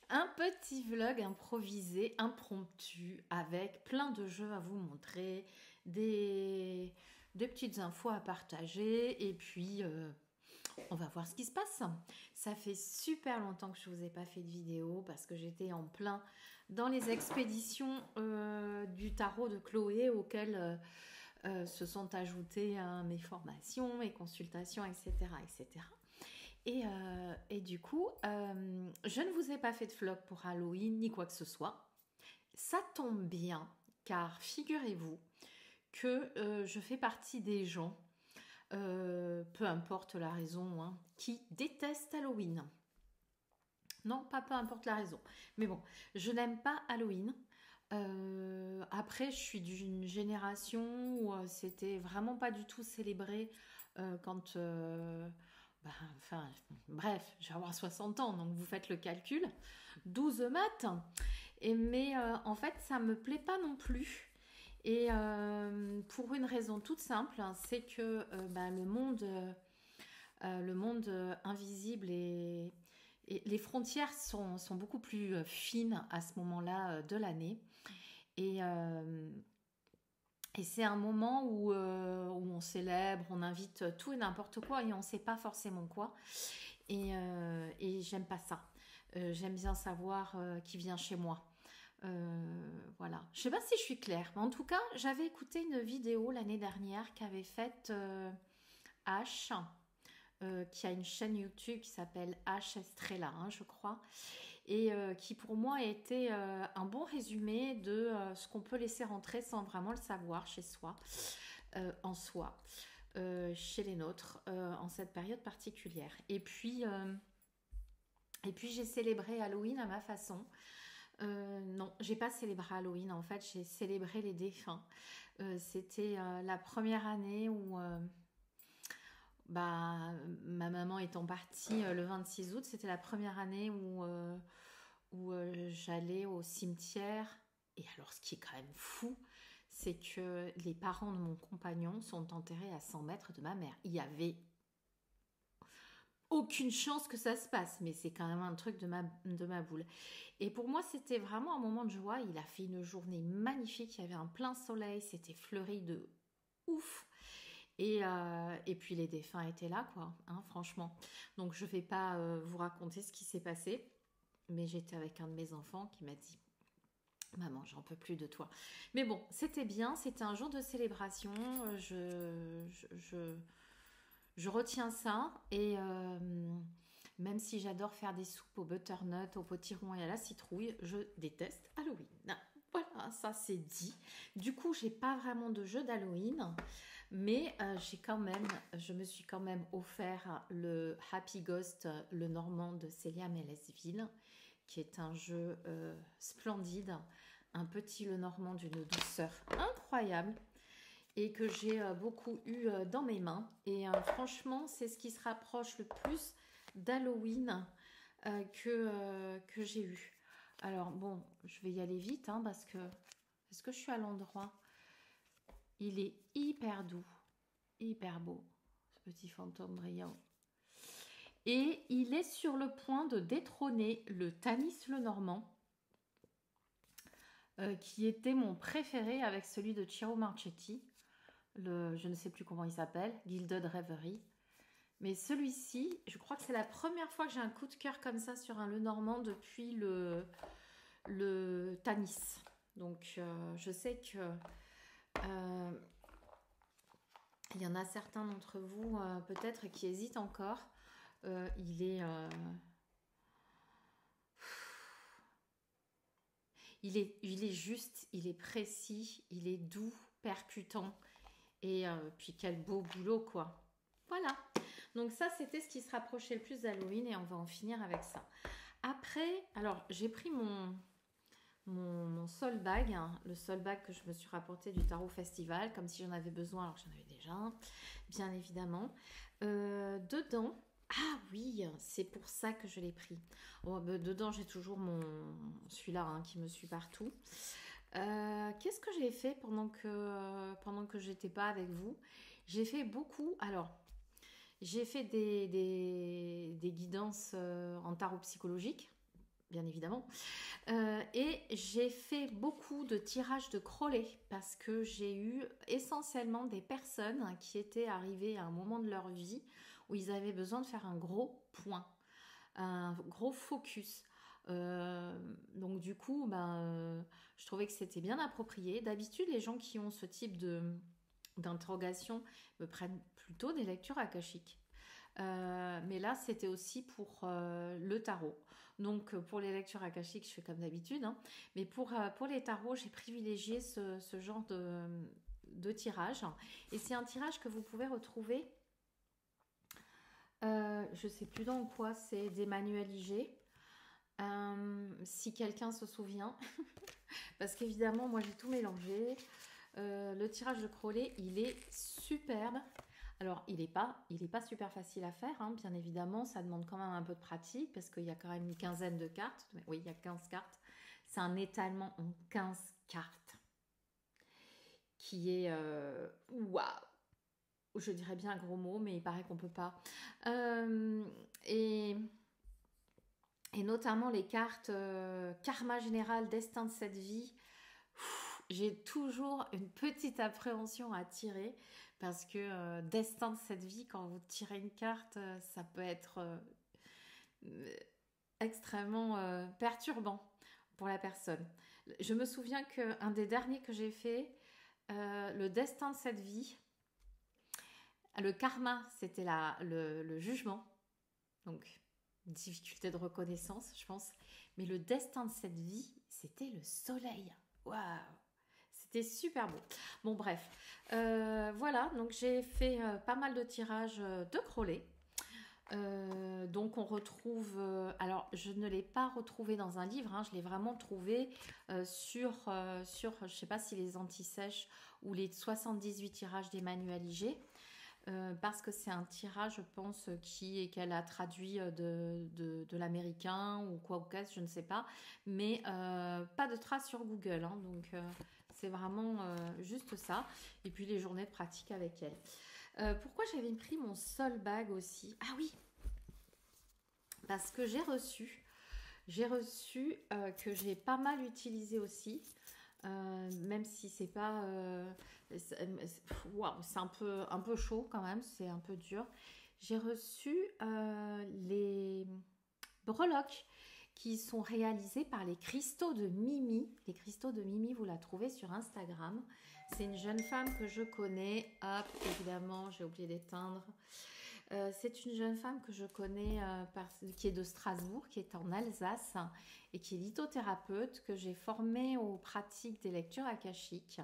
Un petit vlog improvisé, impromptu, avec plein de jeux à vous montrer, des petites infos à partager, et puis on va voir ce qui se passe. Ça fait super longtemps que je ne vous ai pas fait de vidéo, parce que j'étais en plein dans les expéditions du tarot de Chloé, auxquelles se sont ajoutées mes formations, mes consultations, etc. etc. Et du coup, je ne vous ai pas fait de vlog pour Halloween ni quoi que ce soit. Ça tombe bien, car figurez-vous que je fais partie des gens, peu importe la raison, hein, qui détestent Halloween. Non, pas peu importe la raison. Mais bon, je n'aime pas Halloween. Après, je suis d'une génération où c'était vraiment pas du tout célébré quand... enfin, bref, je vais avoir 60 ans, donc vous faites le calcul. 12 maths. Mais en fait, ça me plaît pas non plus. Et pour une raison toute simple, hein, c'est que le monde invisible et les frontières sont beaucoup plus fines à ce moment-là de l'année. Et, euh, et c'est un moment où on célèbre, on invite tout et n'importe quoi et on ne sait pas forcément quoi. Et j'aime pas ça. J'aime bien savoir qui vient chez moi. Voilà. Je sais pas si je suis claire, mais en tout cas, j'avais écouté une vidéo l'année dernière qu'avait faite H, qui a une chaîne YouTube qui s'appelle H Estrella, hein, je crois, et qui pour moi a été un bon résumé de ce qu'on peut laisser rentrer sans vraiment le savoir chez soi, en soi, chez les nôtres, en cette période particulière. Et puis j'ai célébré Halloween à ma façon. Non, j'ai pas célébré Halloween. En fait, j'ai célébré les défunts. C'était la première année où ma maman étant partie le 26 août, c'était la première année où j'allais au cimetière. Et alors, ce qui est quand même fou, c'est que les parents de mon compagnon sont enterrés à 100 mètres de ma mère. Il y avait aucune chance que ça se passe, mais c'est quand même un truc de ma boule. Et pour moi, c'était vraiment un moment de joie. Il a fait une journée magnifique, il y avait un plein soleil, c'était fleuri de ouf. Et puis les défunts étaient là, quoi, hein, franchement. Donc je vais pas vous raconter ce qui s'est passé, mais j'étais avec un de mes enfants qui m'a dit: Maman, j'en peux plus de toi. Mais bon, c'était bien, c'était un jour de célébration. Je retiens ça. Et même si j'adore faire des soupes au butternut, au potiron et à la citrouille, je déteste Halloween. Voilà, ça c'est dit. Du coup, j'ai pas vraiment de jeu d'Halloween, mais je me suis quand même offert le Happy Ghost, le Normand de Célia Mélesville, qui est un jeu splendide, un petit le Normand d'une douceur incroyable et que j'ai beaucoup eu dans mes mains. Et franchement, c'est ce qui se rapproche le plus d'Halloween que j'ai eu. Alors bon, je vais y aller vite, hein, parce que est-ce que je suis à l'endroit? Il est hyper doux, hyper beau, ce petit fantôme brillant. Et il est sur le point de détrôner le Tanis le Normand, qui était mon préféré avec celui de Ciro Marchetti. Je ne sais plus comment il s'appelle, Gilded Reverie. Mais celui-ci, je crois que c'est la première fois que j'ai un coup de cœur comme ça sur un Lenormand depuis le Tanis. Donc je sais que il y en a certains d'entre vous peut-être qui hésitent encore. Il est juste, il est précis, il est doux, percutant. Et puis quel beau boulot, quoi. Voilà. Donc ça, c'était ce qui se rapprochait le plus d'Halloween et on va en finir avec ça. Après, alors j'ai pris mon sol bag, hein, le sol bag que je me suis rapporté du Tarot Festival, comme si j'en avais besoin, alors que j'en avais déjà un, bien évidemment. Dedans, ah oui, c'est pour ça que je l'ai pris. Oh, dedans, j'ai toujours celui-là, hein, qui me suit partout. Qu'est-ce que j'ai fait pendant que j'étais pas avec vous? J'ai fait beaucoup. Alors, j'ai fait des guidances en tarot psychologique. bien évidemment. Et j'ai fait beaucoup de tirages de Crowley parce que j'ai eu essentiellement des personnes qui étaient arrivées à un moment de leur vie où ils avaient besoin de faire un gros point, un gros focus. Donc du coup, je trouvais que c'était bien approprié. D'habitude, les gens qui ont ce type d'interrogation me prennent plutôt des lectures akashiques. Mais là, c'était aussi pour le tarot. Donc, pour les lectures akashiques, je fais comme d'habitude, hein. Mais pour les tarots, j'ai privilégié ce genre de tirage. Et c'est un tirage que vous pouvez retrouver, je ne sais plus dans quoi, c'est d'Emmanuel Iger. Si quelqu'un se souvient. Parce qu'évidemment, moi, j'ai tout mélangé. Le tirage de Crowley, il est superbe. Alors, il est pas super facile à faire, hein, bien évidemment. Ça demande quand même un peu de pratique parce qu'il y a quand même une quinzaine de cartes. Oui, il y a 15 cartes. C'est un étalement en 15 cartes qui est... Waouh! Je dirais bien un gros mot, mais il paraît qu'on peut pas. Et notamment les cartes karma général, destin de cette vie. J'ai toujours une petite appréhension à tirer parce que destin de cette vie, quand vous tirez une carte, ça peut être extrêmement perturbant pour la personne. Je me souviens qu'un des derniers que j'ai fait, le destin de cette vie, le karma, c'était le jugement, donc difficulté de reconnaissance, je pense. Mais le destin de cette vie, c'était le soleil. Waouh! C'était super beau. Bon, bref. Voilà, donc j'ai fait pas mal de tirages de Crowley. Donc on retrouve... alors, je ne l'ai pas retrouvé dans un livre, hein, je l'ai vraiment trouvé sur, je ne sais pas si les anti-sèches ou les 78 tirages d'Emmanuel Iger. Parce que c'est un tirage, je pense, qu'elle a traduit de l'américain ou quoi ou qu'est-ce, je ne sais pas. Mais pas de traces sur Google, hein, donc c'est vraiment juste ça. Et puis les journées de pratique avec elle. Pourquoi j'avais pris mon Soul Bag aussi? Ah oui, parce que j'ai reçu que j'ai pas mal utilisé aussi. Même si c'est pas waouh, c'est un peu chaud quand même, c'est un peu dur. J'ai reçu les breloques qui sont réalisés par les cristaux de Mimi. Les cristaux de Mimi, vous la trouvez sur Instagram. C'est une jeune femme que je connais. Hop, évidemment, j'ai oublié d'éteindre. C'est une jeune femme que je connais qui est de Strasbourg, qui est en Alsace et qui est lithothérapeute, que j'ai formée aux pratiques des lectures akashiques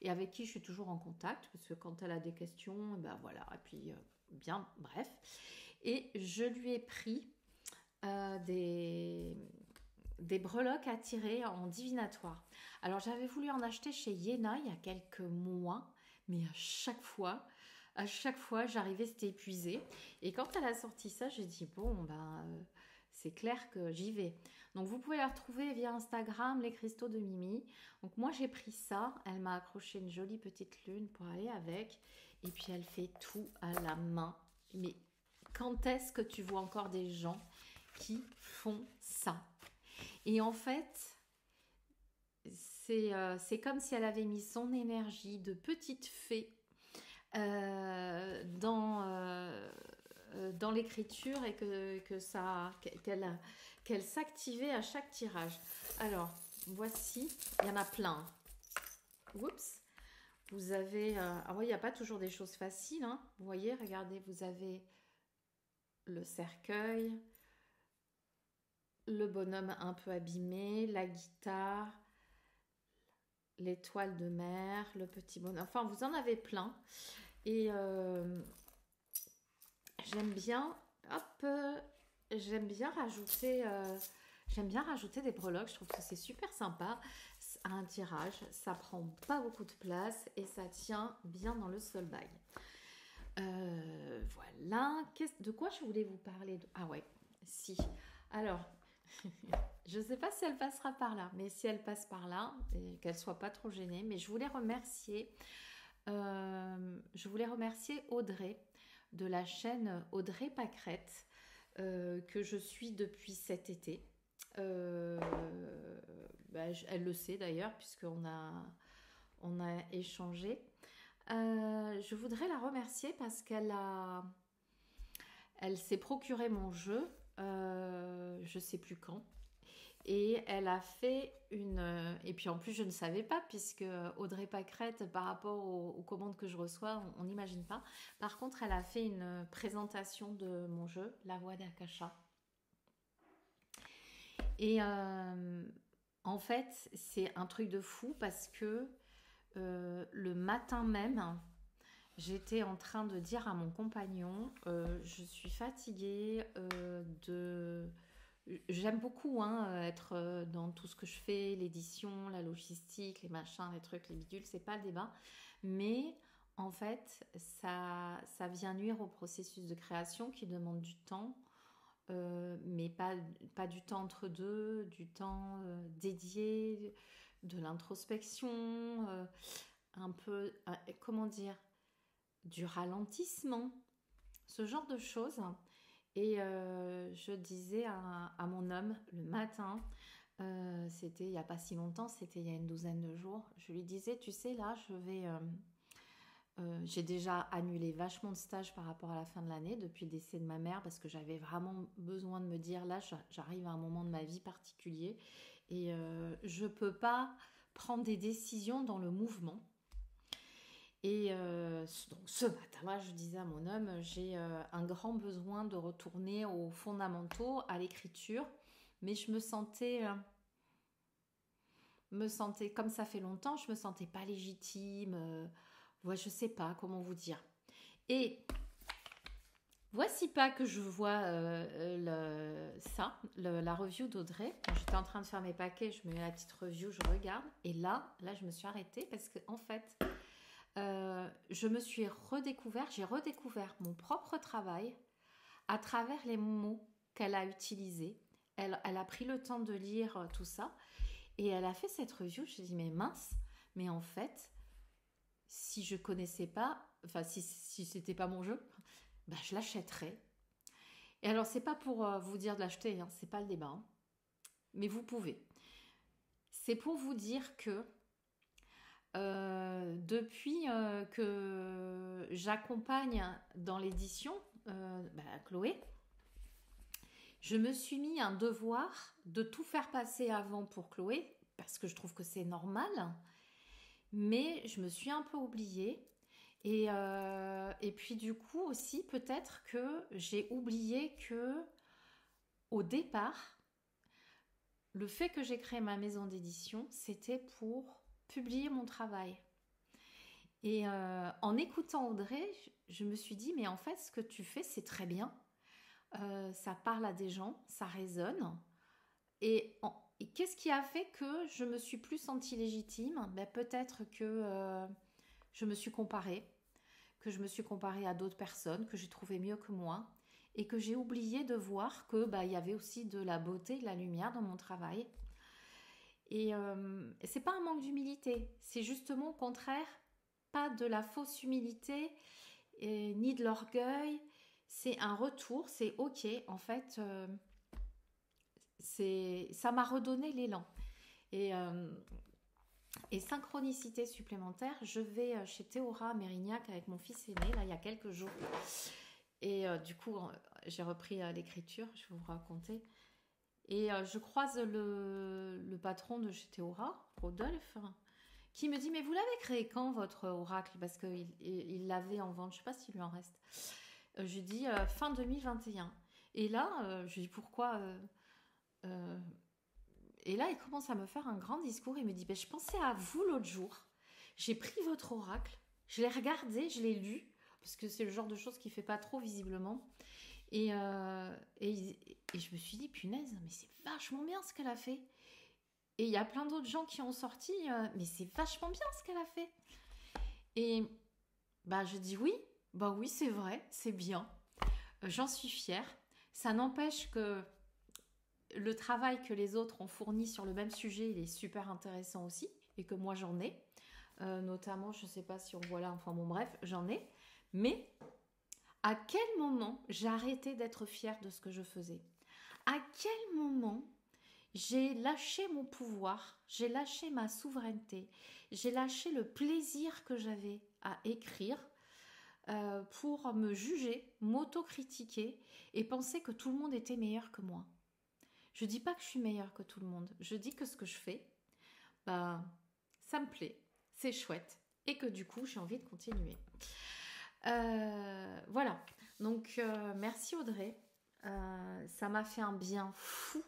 et avec qui je suis toujours en contact parce que quand elle a des questions, ben voilà, et puis bien, bref. Et je lui ai pris des breloques à tirer en divinatoire. Alors j'avais voulu en acheter chez Yéna il y a quelques mois, mais à chaque fois, j'arrivais, c'était épuisé. Et quand elle a sorti ça, j'ai dit, bon, c'est clair que j'y vais. Donc, vous pouvez la retrouver via Instagram, les cristaux de Mimi. Donc, moi, j'ai pris ça. Elle m'a accroché une jolie petite lune pour aller avec. Et puis, elle fait tout à la main. Mais quand est-ce que tu vois encore des gens qui font ça? Et en fait, c'est comme si elle avait mis son énergie de petite fée dans l'écriture et qu'elle s'activait à chaque tirage. Alors, voici, il y en a plein. Oups. Vous avez... alors, il n'y a pas toujours des choses faciles, hein. Vous voyez, regardez, vous avez le cercueil, le bonhomme un peu abîmé, la guitare, l'étoile de mer, le petit bonhomme. Enfin, vous en avez plein. Et j'aime bien, j'aime bien rajouter des breloques. Je trouve que c'est super sympa à un tirage. Ça prend pas beaucoup de place et ça tient bien dans le soul bag. Voilà. De quoi je voulais vous parler Ah ouais, si. Alors, je ne sais pas si elle passera par là, mais si elle passe par là, et qu'elle soit pas trop gênée. Mais je voulais remercier Audrey de la chaîne Audrey Pâquerette que je suis depuis cet été. Euh, Elle le sait d'ailleurs, on a échangé. Je voudrais la remercier parce elle s'est procuré mon jeu, je sais plus quand. Et elle a fait une... Et puis en plus, je ne savais pas, puisque Audrey Pâquerette, par rapport aux commandes que je reçois, on n'imagine pas. Par contre, elle a fait une présentation de mon jeu, La Voix d'Akasha. Et en fait, c'est un truc de fou parce que le matin même, j'étais en train de dire à mon compagnon, je suis fatiguée de... J'aime beaucoup être dans tout ce que je fais, l'édition, la logistique, les machins, les trucs, les bidules, c'est pas le débat. Mais en fait, ça vient nuire au processus de création qui demande du temps, mais pas du temps entre deux, du temps dédié, de l'introspection, un peu, comment dire, du ralentissement, ce genre de choses. Et je disais à mon homme le matin, c'était il n'y a pas si longtemps, c'était il y a une douzaine de jours, je lui disais, tu sais, là, j'ai déjà annulé vachement de stages par rapport à la fin de l'année depuis le décès de ma mère parce que j'avais vraiment besoin de me dire, là, j'arrive à un moment de ma vie particulier et je ne peux pas prendre des décisions dans le mouvement. Et donc ce matin-là, je disais à mon homme, j'ai un grand besoin de retourner aux fondamentaux, à l'écriture, mais je me sentais comme ça fait longtemps, je me sentais pas légitime. Ouais, je sais pas comment vous dire. Et voici pas que je vois la review d'Audrey. J'étais en train de faire mes paquets, je me mets la petite review, je regarde, et là, je me suis arrêtée parce que en fait. Je me suis j'ai redécouvert mon propre travail à travers les mots qu'elle a utilisés. Elle a pris le temps de lire tout ça et elle a fait cette review. Je me suis dit, mais mince, mais en fait, si je connaissais pas, enfin, si c'était pas mon jeu, bah, je l'achèterais. Et alors, c'est pas pour vous dire de l'acheter, hein, c'est pas le débat, hein, mais vous pouvez. C'est pour vous dire que depuis que j'accompagne dans l'édition Chloé, je me suis mis un devoir de tout faire passer avant pour Chloé, parce que je trouve que c'est normal, mais je me suis un peu oubliée. Et puis du coup aussi, peut-être que j'ai oublié que au départ, le fait que j'ai créé ma maison d'édition, c'était pour publier mon travail. Et en écoutant Audrey, je me suis dit, mais en fait, ce que tu fais, c'est très bien. Ça parle à des gens, ça résonne. Et qu'est-ce qui a fait que je me suis plus sentie légitime? Peut-être que je me suis comparée, à d'autres personnes que j'ai trouvées mieux que moi, et que j'ai oublié de voir que y avait aussi de la beauté, de la lumière dans mon travail. Et c'est pas un manque d'humilité, c'est justement au contraire pas de la fausse humilité ni de l'orgueil. C'est un retour, c'est ok. En fait, ça m'a redonné l'élan. Et synchronicité supplémentaire, je vais chez Théora à Mérignac avec mon fils aîné, là, il y a quelques jours. Et du coup, j'ai repris l'écriture, je vais vous raconter. Et je croise le patron de chez Théora, Rodolphe, qui me dit, mais vous l'avez créé quand, votre oracle? Parce qu'il l'avait en vente, je ne sais pas s'il lui en reste. Je lui dis, fin 2021. Et là, je lui dis, pourquoi Et là, il commence à me faire un grand discours. Il me dit, je pensais à vous l'autre jour. J'ai pris votre oracle, je l'ai regardé, je l'ai lu, parce que c'est le genre de choses qu'il ne fait pas trop visiblement. Et je me suis dit, punaise, mais c'est vachement bien ce qu'elle a fait. Et il y a plein d'autres gens qui ont sorti, mais c'est vachement bien ce qu'elle a fait. Et je dis oui, oui, c'est vrai, c'est bien. J'en suis fière. Ça n'empêche que le travail que les autres ont fourni sur le même sujet, il est super intéressant aussi, et que moi j'en ai. Notamment, je ne sais pas si on voit là, enfin bon bref, j'en ai. Mais à quel moment j'ai arrêté d'être fière de ce que je faisais? À quel moment j'ai lâché mon pouvoir, j'ai lâché ma souveraineté, j'ai lâché le plaisir que j'avais à écrire pour me juger, m'autocritiquer et penser que tout le monde était meilleur que moi. Je dis pas que je suis meilleure que tout le monde, je dis que ce que je fais, bah, ça me plaît, c'est chouette et que du coup j'ai envie de continuer. Voilà, donc merci Audrey, ça m'a fait un bien fou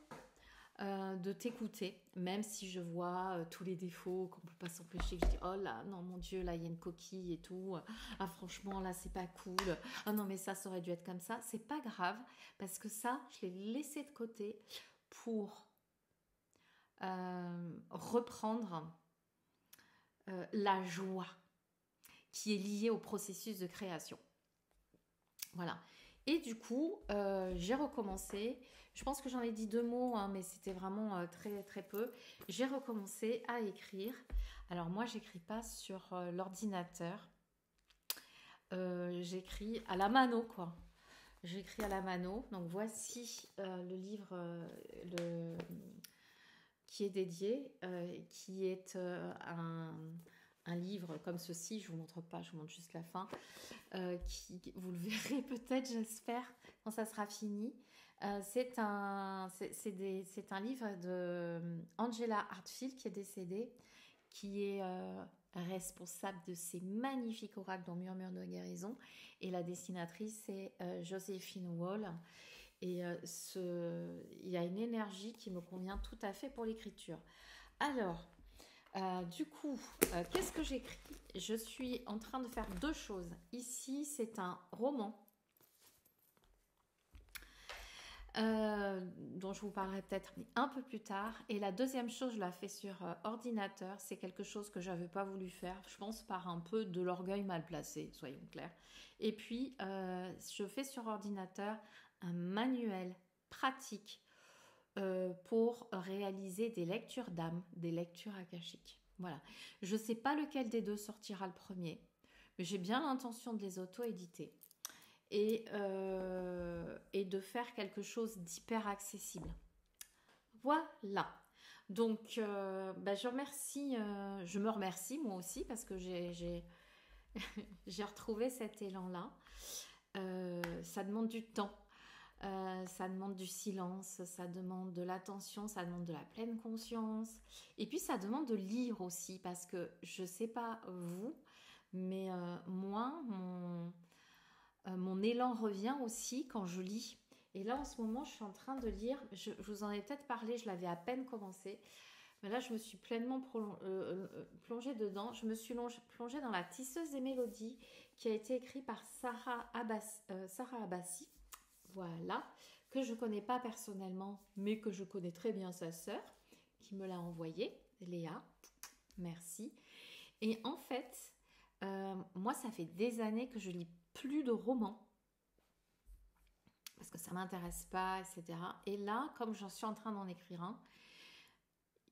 de t'écouter, même si je vois tous les défauts qu'on peut pas s'empêcher, que je dis oh là non mon dieu là il y a une coquille et tout, ah franchement là c'est pas cool, ah non mais ça aurait dû être comme ça, c'est pas grave parce que ça je l'ai laissé de côté pour reprendre la joie qui est liée au processus de création. Voilà. Et du coup, j'ai recommencé. Je pense que j'en ai dit 2 mots, hein, mais c'était vraiment très très peu. J'ai recommencé à écrire. Alors moi, j'écris pas sur l'ordinateur. J'écris à la mano, quoi. J'écris à la mano. Donc voici le livre qui est dédié, qui est un livre comme ceci. Je vous montre pas, je vous montre juste la fin. Vous le verrez peut-être, j'espère, quand ça sera fini. C'est un livre de Angela Hartfield qui est décédée, qui est responsable de ces magnifiques oracles dans Murmure de guérison. Et la dessinatrice, c'est Joséphine Wall. Et il y a une énergie qui me convient tout à fait pour l'écriture. Alors, du coup, qu'est-ce que j'écris? Je suis en train de faire 2 choses. Ici, c'est un roman dont je vous parlerai peut-être un peu plus tard. Et la deuxième chose, je la fais sur ordinateur. C'est quelque chose que je n'avais pas voulu faire, je pense par un peu de l'orgueil mal placé, soyons clairs. Et puis, je fais sur ordinateur un manuel pratique pour réaliser des lectures d'âme, des lectures akashiques. Voilà. Je ne sais pas lequel des 2 sortira le premier, mais j'ai bien l'intention de les auto-éditer et de faire quelque chose d'hyper accessible. Voilà. Donc, je me remercie moi aussi parce que j'ai retrouvé cet élan-là. Ça demande du temps. Ça demande du silence, ça demande de l'attention, ça demande de la pleine conscience. Et puis ça demande de lire aussi, parce que je ne sais pas vous, mais moi, mon élan revient aussi quand je lis. Et là, en ce moment, je suis en train de lire, je vous en ai peut-être parlé, je l'avais à peine commencé, mais là, je me suis pleinement plongée dedans. Je me suis plongée dans La Tisseuse des Mélodies, qui a été écrite par Sarah Abbasi. Voilà, que je ne connais pas personnellement, mais que je connais très bien sa sœur, qui me l'a envoyé, Léa, merci. Et en fait, moi, ça fait des années que je lis plus de romans, parce que ça ne m'intéresse pas, etc. Et là, comme j'en suis en train d'en écrire un,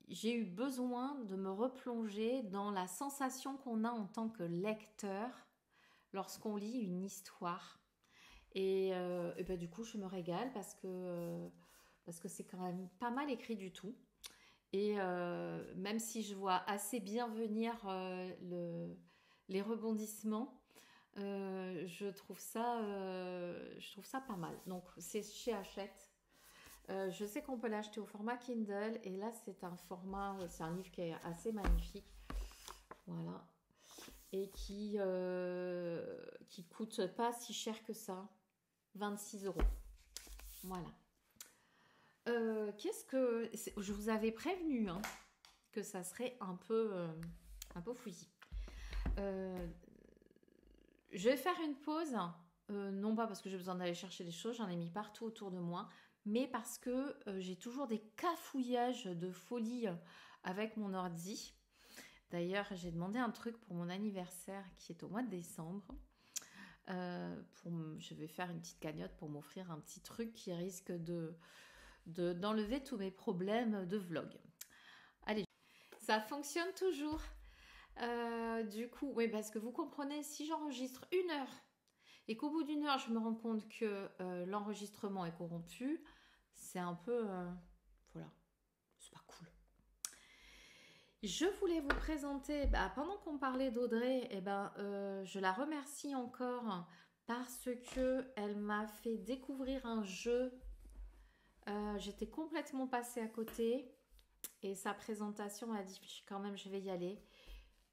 j'ai eu besoin de me replonger dans la sensation qu'on a en tant que lecteur lorsqu'on lit une histoire. Et du coup, je me régale parce que c'est quand même pas mal écrit du tout. Et même si je vois assez bien venir les rebondissements, je trouve ça pas mal. Donc, c'est chez Hachette. Je sais qu'on peut l'acheter au format Kindle. Et là, c'est un livre qui est assez magnifique. Voilà. Et qui coûte pas si cher que ça. 26 €. Voilà. Je vous avais prévenu que ça serait un peu fouillis. Je vais faire une pause, non pas parce que j'ai besoin d'aller chercher des choses, j'en ai mis partout autour de moi, mais parce que j'ai toujours des cafouillages de folie avec mon ordi. D'ailleurs, j'ai demandé un truc pour mon anniversaire qui est au mois de décembre. Je vais faire une petite cagnotte pour m'offrir un petit truc qui risque d'enlever tous mes problèmes de vlog. Allez, ça fonctionne toujours. Du coup, oui, parce que vous comprenez, si j'enregistre 1 heure et qu'au bout d'1 heure, je me rends compte que l'enregistrement est corrompu, c'est un peu... voilà. Je voulais vous présenter, pendant qu'on parlait d'Audrey, je la remercie encore parce que elle m'a fait découvrir un jeu. J'étais complètement passée à côté et sa présentation a dit quand même je vais y aller.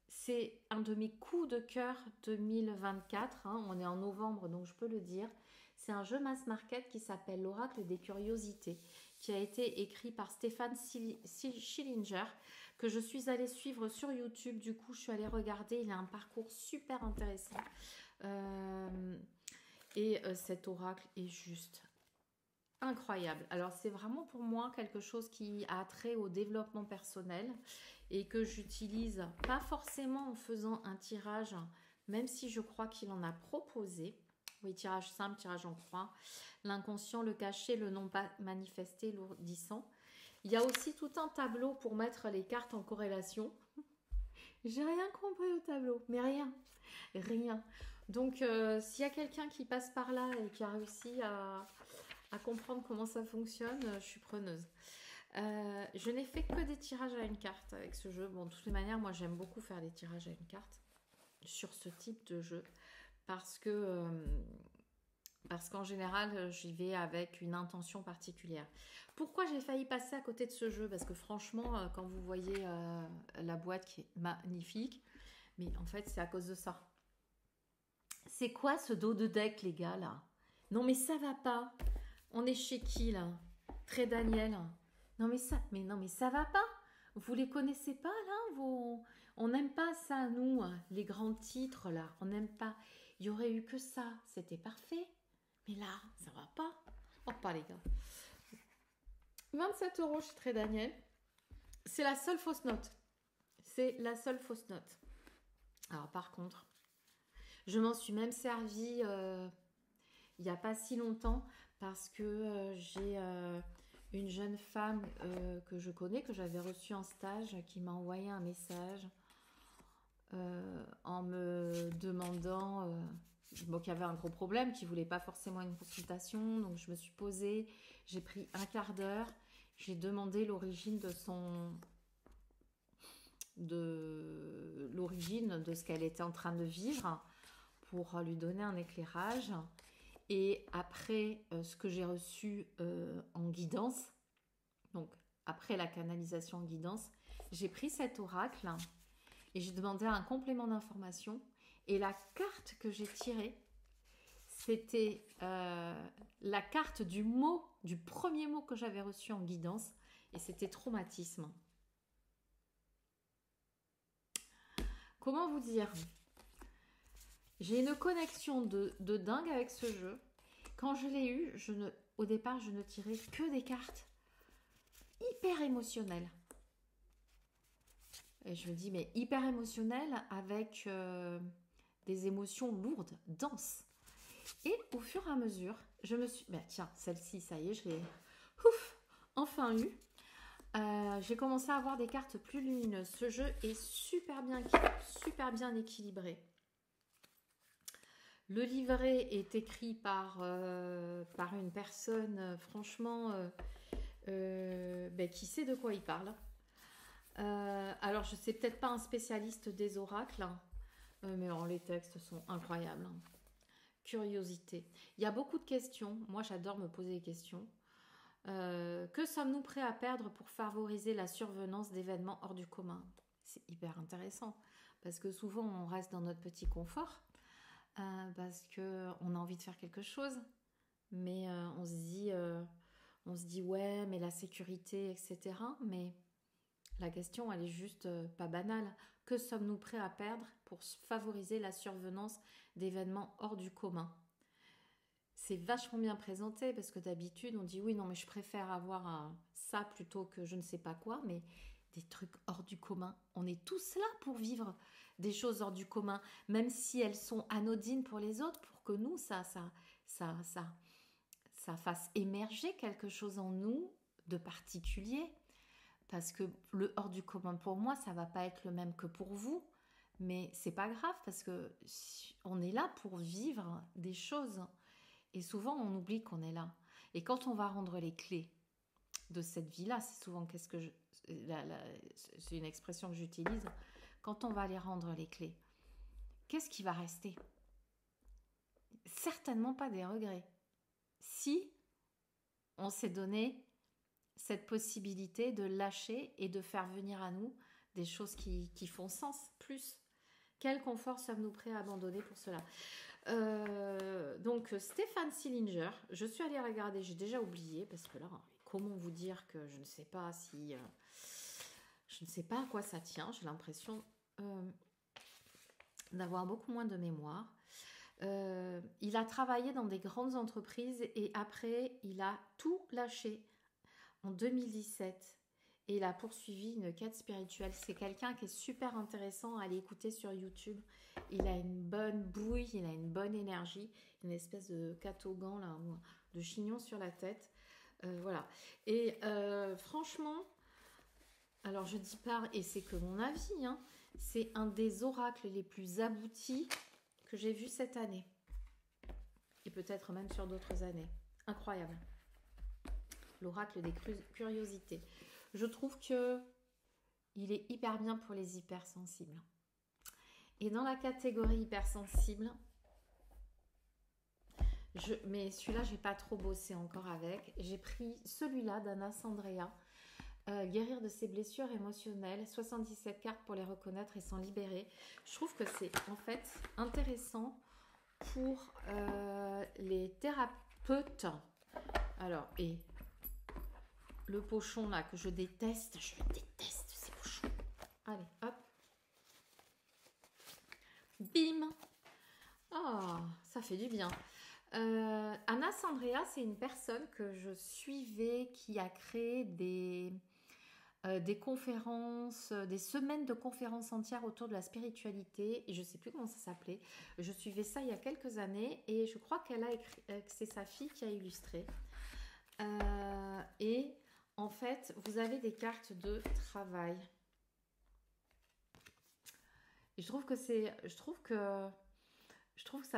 C'est un de mes coups de cœur 2024, hein, on est en novembre donc je peux le dire. C'est un jeu mass market qui s'appelle l'Oracle des curiosités, qui a été écrit par Stéphane Schillinger, que je suis allée suivre sur YouTube. Du coup, je suis allée regarder. Il a un parcours super intéressant. Cet oracle est juste incroyable. Alors, c'est vraiment pour moi quelque chose qui a trait au développement personnel et que j'utilise pas forcément en faisant un tirage, même si je crois qu'il en a proposé. Oui, tirage simple, tirage en croix. L'inconscient, le caché, le non pas manifesté, lourdissant. Il y a aussi tout un tableau pour mettre les cartes en corrélation. J'ai rien compris au tableau, mais rien. Rien. Donc, s'il y a quelqu'un qui passe par là et qui a réussi à comprendre comment ça fonctionne, je suis preneuse. Je n'ai fait que des tirages à une carte avec ce jeu. Bon, de toutes les manières, moi, j'aime beaucoup faire des tirages à une carte sur ce type de jeu parce qu'en général, j'y vais avec une intention particulière. Pourquoi j'ai failli passer à côté de ce jeu? Parce que franchement, quand vous voyez la boîte qui est magnifique, mais en fait, c'est à cause de ça. C'est quoi ce dos de deck, les gars, là? Non, mais ça va pas. On est chez qui, là? Très Daniel. Non, mais ça va pas. Vous les connaissez pas, là? On n'aime pas ça, nous, les grands titres, là. On n'aime pas. Il y aurait eu que ça. C'était parfait. Mais là, ça va pas. Oh, pas, les gars. 27 € chez Très Daniel. C'est la seule fausse note. C'est la seule fausse note. Alors, par contre, je m'en suis même servi il n'y a pas si longtemps parce que j'ai une jeune femme que je connais, que j'avais reçue en stage, qui m'a envoyé un message en me demandant qu'il y avait un gros problème, qu'il ne voulait pas forcément une consultation. Donc je me suis posée, j'ai pris un quart d'heure, j'ai demandé l'origine de ce qu'elle était en train de vivre pour lui donner un éclairage. Et après ce que j'ai reçu en guidance, donc après la canalisation en guidance, j'ai pris cet oracle et j'ai demandé un complément d'information. Et la carte que j'ai tirée, c'était la carte du premier mot que j'avais reçu en guidance, et c'était traumatisme. Comment vous dire? J'ai une connexion de dingue avec ce jeu. Quand je l'ai eu, au départ, je ne tirais que des cartes hyper émotionnelles. Et je me dis, mais hyper émotionnelles avec des émotions lourdes, denses. Et au fur et à mesure, je me suis... tiens, celle-ci, ça y est, je l'ai enfin eu. J'ai commencé à avoir des cartes plus lumineuses. Ce jeu est super bien équilibré. Le livret est écrit par une personne, franchement, qui sait de quoi il parle. Alors, je ne sais peut-être pas un spécialiste des oracles, mais les textes sont incroyables. Curiosité. Il y a beaucoup de questions. Moi, j'adore me poser des questions. Que sommes-nous prêts à perdre pour favoriser la survenance d'événements hors du commun? C'est hyper intéressant, parce que souvent, on reste dans notre petit confort. Parce qu'on a envie de faire quelque chose, mais on se dit ouais, mais la sécurité, etc. Mais la question, elle est juste pas banale. Que sommes-nous prêts à perdre pour favoriser la survenance d'événements hors du commun? C'est vachement bien présenté, parce que d'habitude, on dit oui, non, mais je préfère avoir ça plutôt que je ne sais pas quoi, mais des trucs hors du commun. On est tous là pour vivre des choses hors du commun, même si elles sont anodines pour les autres, pour que nous, ça fasse émerger quelque chose en nous de particulier. Parce que le hors du commun, pour moi, ça va pas être le même que pour vous, mais c'est pas grave, parce que on est là pour vivre des choses. Et souvent, on oublie qu'on est là. Et quand on va rendre les clés de cette vie-là. C'est souvent c'est une expression que j'utilise. Quand on va aller rendre les clés, qu'est-ce qui va rester? Certainement pas des regrets. Si on s'est donné cette possibilité de lâcher et de faire venir à nous des choses qui font sens plus. Quel confort sommes-nous prêts à abandonner pour cela? Donc Stéphane Sillinger, je suis allée regarder, j'ai déjà oublié parce que là, comment vous dire que je ne sais pas si... je ne sais pas à quoi ça tient, j'ai l'impression d'avoir beaucoup moins de mémoire. Il a travaillé dans des grandes entreprises et après, il a tout lâché en 2017 et il a poursuivi une quête spirituelle. C'est quelqu'un qui est super intéressant à aller écouter sur YouTube. Il a une bonne bouille, il a une bonne énergie, une espèce de catogan, là, de chignon sur la tête. Voilà. Et franchement, alors je dis pas, et c'est que mon avis, hein, c'est un des oracles les plus aboutis que j'ai vu cette année. Et peut-être même sur d'autres années. Incroyable. L'oracle des curiosités. Je trouve que il est hyper bien pour les hypersensibles. Et dans la catégorie hypersensible, mais celui-là, j'ai pas trop bossé encore avec. J'ai pris celui-là d'Anna Sandrea, guérir de ses blessures émotionnelles, 77 cartes pour les reconnaître et s'en libérer. Je trouve que c'est en fait intéressant pour les thérapeutes. Alors, et le pochon là que je déteste ces pochons. Allez, hop. Bim. Oh, ça fait du bien. Anna Sandrea, c'est une personne que je suivais qui a créé des conférences, des semaines de conférences entières autour de la spiritualité. Et je ne sais plus comment ça s'appelait. Je suivais ça il y a quelques années et je crois qu'elle a écrit, c'est sa fille qui a illustré. Et en fait, vous avez des cartes de travail. Et je trouve que ça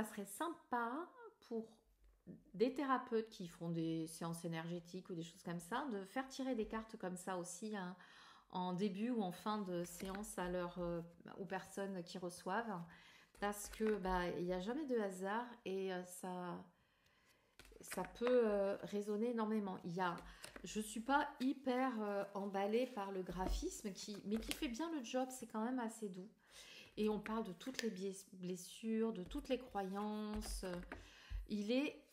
serait sympa pour des thérapeutes qui font des séances énergétiques ou des choses comme ça, de faire tirer des cartes comme ça aussi hein, en début ou en fin de séance aux personnes qui reçoivent, parce que il n'y a jamais de hasard et ça peut résonner énormément. Je suis pas hyper emballée par le graphisme mais qui fait bien le job, c'est quand même assez doux. Et on parle de toutes les blessures, de toutes les croyances. Il est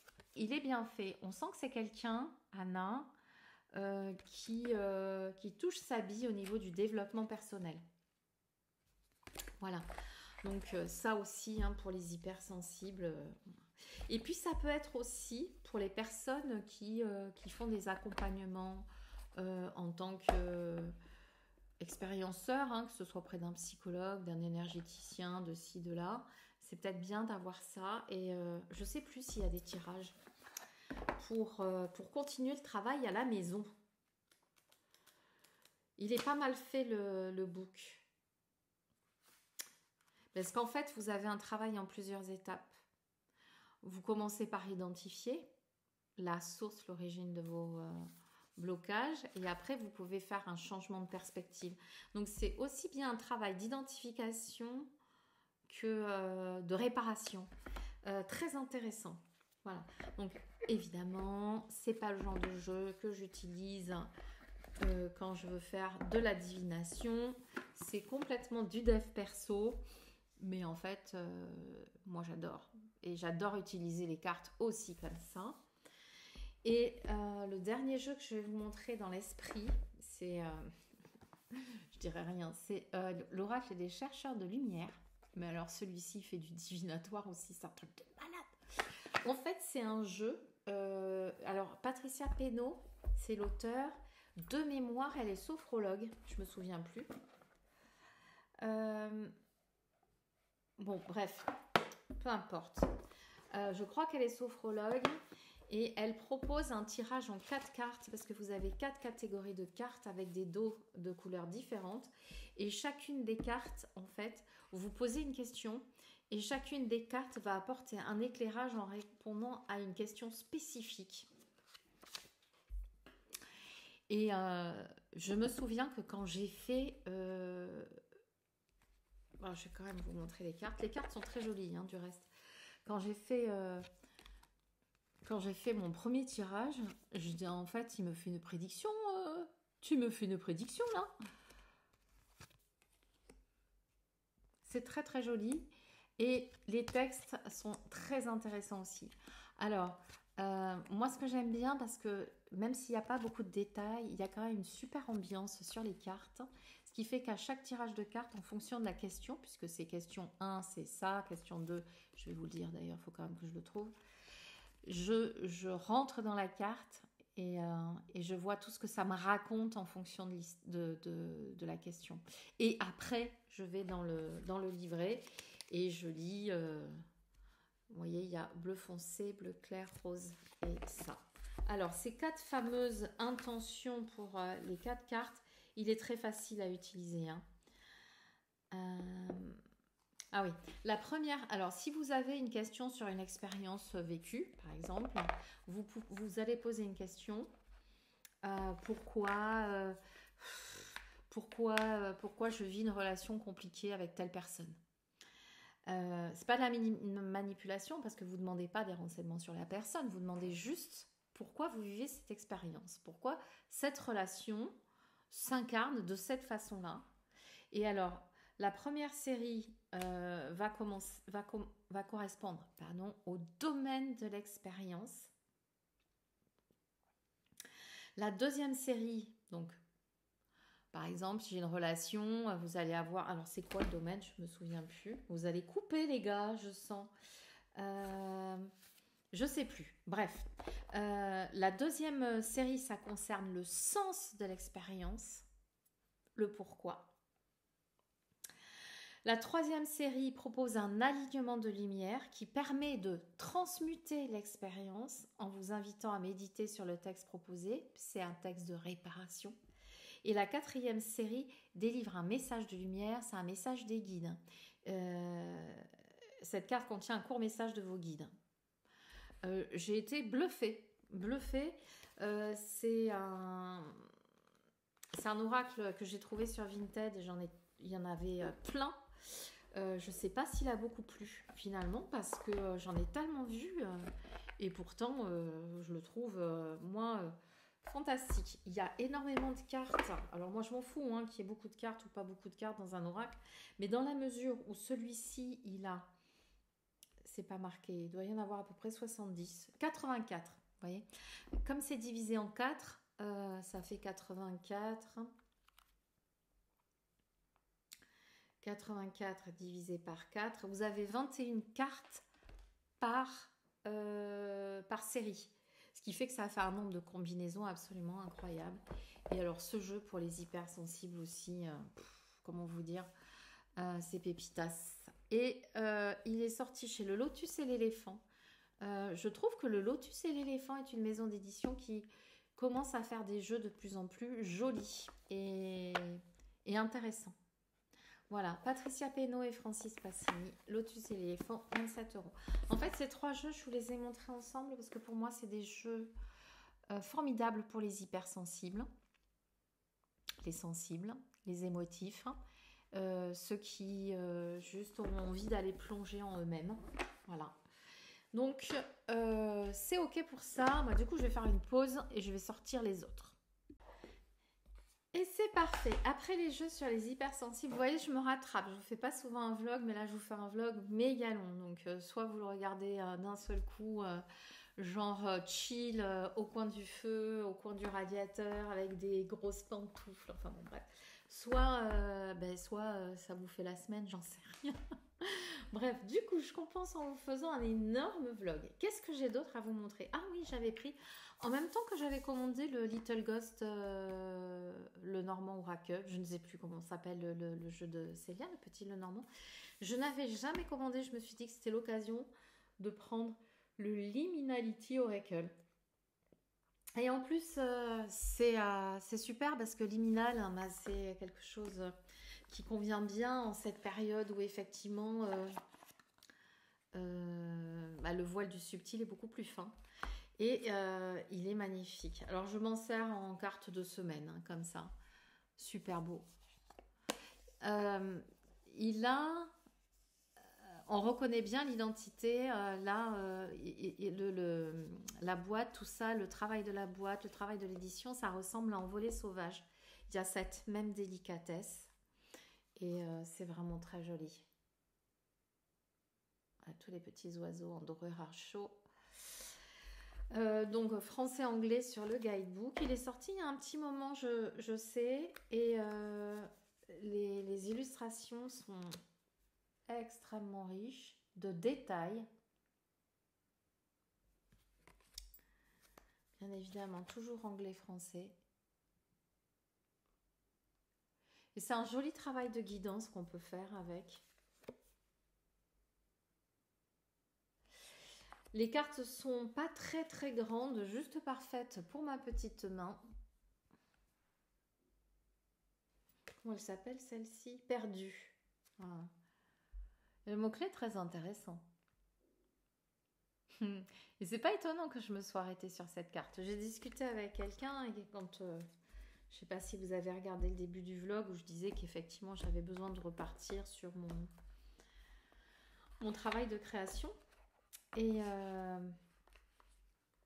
bien fait. On sent que c'est quelqu'un, Anna, qui touche sa bille au niveau du développement personnel. Voilà. Donc ça aussi, hein, pour les hypersensibles. Et puis ça peut être aussi pour les personnes qui font des accompagnements en tant que... expérienceur, hein, que ce soit auprès d'un psychologue, d'un énergéticien, de ci, de là. C'est peut-être bien d'avoir ça. Et je ne sais plus s'il y a des tirages pour continuer le travail à la maison. Il est pas mal fait le book. Parce qu'en fait, vous avez un travail en plusieurs étapes. Vous commencez par identifier la source, l'origine de vos... blocage et après vous pouvez faire un changement de perspective. Donc c'est aussi bien un travail d'identification que de réparation. Très intéressant. Voilà. Donc évidemment, c'est pas le genre de jeu que j'utilise quand je veux faire de la divination. C'est complètement du dev perso. Mais en fait, moi j'adore. Et j'adore utiliser les cartes aussi comme ça. Et le dernier jeu que je vais vous montrer dans l'esprit, c'est, je dirais rien, c'est l'oracle des chercheurs de lumière. Mais alors celui-ci fait du divinatoire aussi, c'est un truc de malade. En fait, c'est un jeu. Alors Patricia Pénaud, c'est l'auteur. De mémoire, elle est sophrologue, je me souviens plus. Bon, bref, peu importe. Je crois qu'elle est sophrologue. Et elle propose un tirage en 4 cartes parce que vous avez 4 catégories de cartes avec des dos de couleurs différentes. Et chacune des cartes, en fait, vous posez une question et chacune des cartes va apporter un éclairage en répondant à une question spécifique. Et je me souviens que quand j'ai fait... bon, je vais quand même vous montrer les cartes. Les cartes sont très jolies, hein, du reste. Quand j'ai fait... Quand j'ai fait mon premier tirage, je dis en fait, il me fait une prédiction. Tu me fais une prédiction là. C'est très très joli. Et les textes sont très intéressants aussi. Alors, moi ce que j'aime bien, parce que même s'il n'y a pas beaucoup de détails, il y a quand même une super ambiance sur les cartes. Ce qui fait qu'à chaque tirage de cartes, en fonction de la question, puisque c'est question 1, c'est ça, question 2, je vais vous le dire d'ailleurs, il faut quand même que je le trouve. Je rentre dans la carte et je vois tout ce que ça me raconte en fonction de la question. Et après, je vais dans le livret et je lis, vous voyez, il y a bleu foncé, bleu clair, rose et ça. Alors, ces 4 fameuses intentions pour les 4 cartes, il est très facile à utiliser, hein. Ah oui, la première, alors si vous avez une question sur une expérience vécue, par exemple, vous allez poser une question. Pourquoi je vis une relation compliquée avec telle personne? C'est pas de la manipulation parce que vous ne demandez pas des renseignements sur la personne, vous demandez juste pourquoi vous vivez cette expérience, pourquoi cette relation s'incarne de cette façon-là. Et alors, la première série va correspondre au domaine de l'expérience. La deuxième série, donc, par exemple, si j'ai une relation, vous allez avoir... Alors, c'est quoi le domaine? Je ne me souviens plus. Vous allez couper, les gars, je sens. Je sais plus. Bref. La deuxième série, ça concerne le sens de l'expérience, le pourquoi. La troisième série propose un alignement de lumière qui permet de transmuter l'expérience en vous invitant à méditer sur le texte proposé. C'est un texte de réparation. Et la quatrième série délivre un message de lumière, c'est un message des guides. Cette carte contient un court message de vos guides. J'ai été bluffée. C'est un oracle que j'ai trouvé sur Vinted. Il y en avait plein. Je ne sais pas s'il a beaucoup plu finalement parce que j'en ai tellement vu et pourtant je le trouve moi fantastique. Il y a énormément de cartes. Alors moi je m'en fous qu'il y ait beaucoup de cartes ou pas beaucoup de cartes dans un oracle, mais dans la mesure où celui-ci il a, c'est pas marqué, il doit y en avoir à peu près 70, 84, vous voyez. Comme c'est divisé en 4, ça fait 84. 84 divisé par 4, vous avez 21 cartes par série. Ce qui fait que ça fait un nombre de combinaisons absolument incroyable. Et alors ce jeu pour les hypersensibles aussi, comment vous dire, c'est pépitas. Et il est sorti chez le Lotus et l'éléphant. Je trouve que le Lotus et l'éléphant est une maison d'édition qui commence à faire des jeux de plus en plus jolis et intéressants. Voilà, Patricia Pénaud et Francis Passini, Lotus et l'éléphant, 27 €. En fait, ces 3 jeux, je vous les ai montrés ensemble parce que pour moi, c'est des jeux formidables pour les hypersensibles, les sensibles, les émotifs, ceux qui juste ont envie d'aller plonger en eux-mêmes. Voilà. Donc, c'est OK pour ça. Moi, du coup, je vais faire une pause et je vais sortir les autres. Et c'est parfait. Après les jeux sur les hypersensibles, vous voyez, je me rattrape. Je ne vous fais pas souvent un vlog, mais là, je vous fais un vlog méga long. Donc, soit vous le regardez d'un seul coup, genre chill, au coin du feu, au coin du radiateur, avec des grosses pantoufles. Enfin bon, bref. Soit ça vous fait la semaine, j'en sais rien. Bref, du coup, je compense en vous faisant un énorme vlog. Qu'est-ce que j'ai d'autre à vous montrer? Ah oui, j'avais pris... En même temps que j'avais commandé le Little Ghost, le Normand Oracle, je ne sais plus comment s'appelle le jeu de Célia, le petit le Normand. Je n'avais jamais commandé, je me suis dit que c'était l'occasion de prendre le Liminality Oracle. Et en plus, c'est super parce que Liminal, c'est quelque chose qui convient bien en cette période où effectivement le voile du subtil est beaucoup plus fin. Et il est magnifique. Alors je m'en sers en carte de semaine, hein, comme ça. Super beau. Il a... On reconnaît bien l'identité, là, la boîte, tout ça, le travail de la boîte, le travail de l'édition, ça ressemble à Envolée sauvage. Il y a cette même délicatesse et c'est vraiment très joli. Tous les petits oiseaux en dorure archot. Donc français-anglais sur le guidebook. Il est sorti il y a un petit moment, je sais, et les illustrations sont extrêmement riches de détails. Bien évidemment, toujours anglais-français. Et c'est un joli travail de guidance qu'on peut faire avec. Les cartes sont pas très très grandes, juste parfaites pour ma petite main. Comment elle s'appelle celle-ci? Perdue. Voilà. Le mot-clé est très intéressant. Et c'est pas étonnant que je me sois arrêtée sur cette carte. J'ai discuté avec quelqu'un et quand... je sais pas si vous avez regardé le début du vlog où je disais qu'effectivement j'avais besoin de repartir sur mon travail de création. Et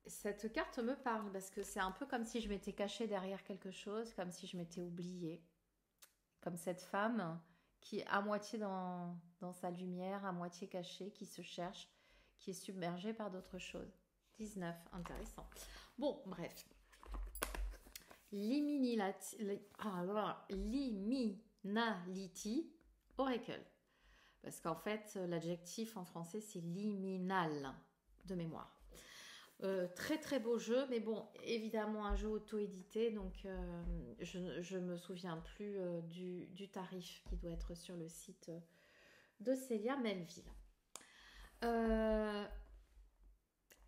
cette carte me parle parce que c'est un peu comme si je m'étais cachée derrière quelque chose, comme si je m'étais oubliée. Comme cette femme qui est à moitié dans sa lumière, à moitié cachée, qui se cherche, qui est submergée par d'autres choses. 19, intéressant. Bon, bref. Liminality Oracle. Parce qu'en fait, l'adjectif en français, c'est liminal, de mémoire. Très très beau jeu, mais bon, évidemment un jeu auto-édité, donc je ne me souviens plus du tarif qui doit être sur le site de Célia Melville.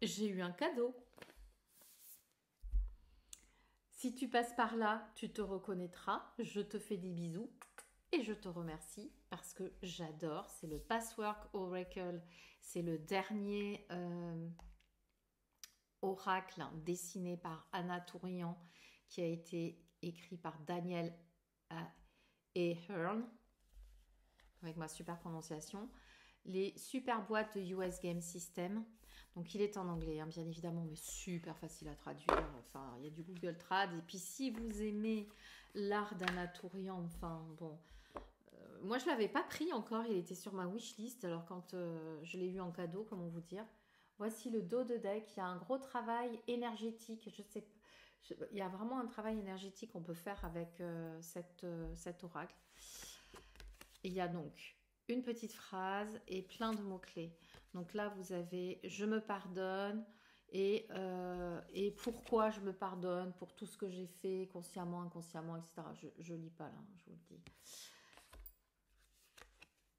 J'ai eu un cadeau. Si tu passes par là, tu te reconnaîtras. Je te fais des bisous et je te remercie parce que j'adore. C'est le Passwork Oracle. C'est le dernier oracle dessiné par Anna Tourian qui a été écrit par Daniel Ahern avec ma super prononciation. Les super boîtes de US Game System. Donc il est en anglais, hein, bien évidemment, mais super facile à traduire. Enfin, il y a du Google Trad. Et puis si vous aimez l'art d'Anna Tourian, enfin bon, moi je l'avais pas pris encore. Il était sur ma wishlist. Alors quand je l'ai eu en cadeau, comment vous dire. Voici le dos de deck. Il y a un gros travail énergétique. Je sais, il y a vraiment un travail énergétique qu'on peut faire avec cet oracle. Et il y a donc une petite phrase et plein de mots-clés. Donc là, vous avez « Je me pardonne » et pourquoi je me pardonne pour tout ce que j'ai fait, consciemment, inconsciemment, etc. Je lis pas là, je vous le dis.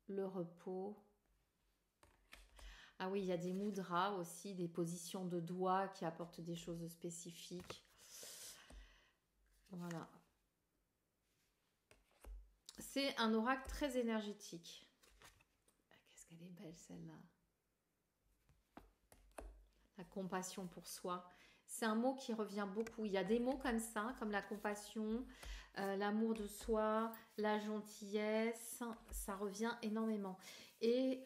Le repos. Ah oui, il y a des mudras aussi, des positions de doigts qui apportent des choses spécifiques. Voilà. C'est un oracle très énergétique. Qu'est-ce qu'elle est belle celle-là. La compassion pour soi. C'est un mot qui revient beaucoup. Il y a des mots comme ça, comme la compassion, l'amour de soi, la gentillesse. Ça revient énormément. Et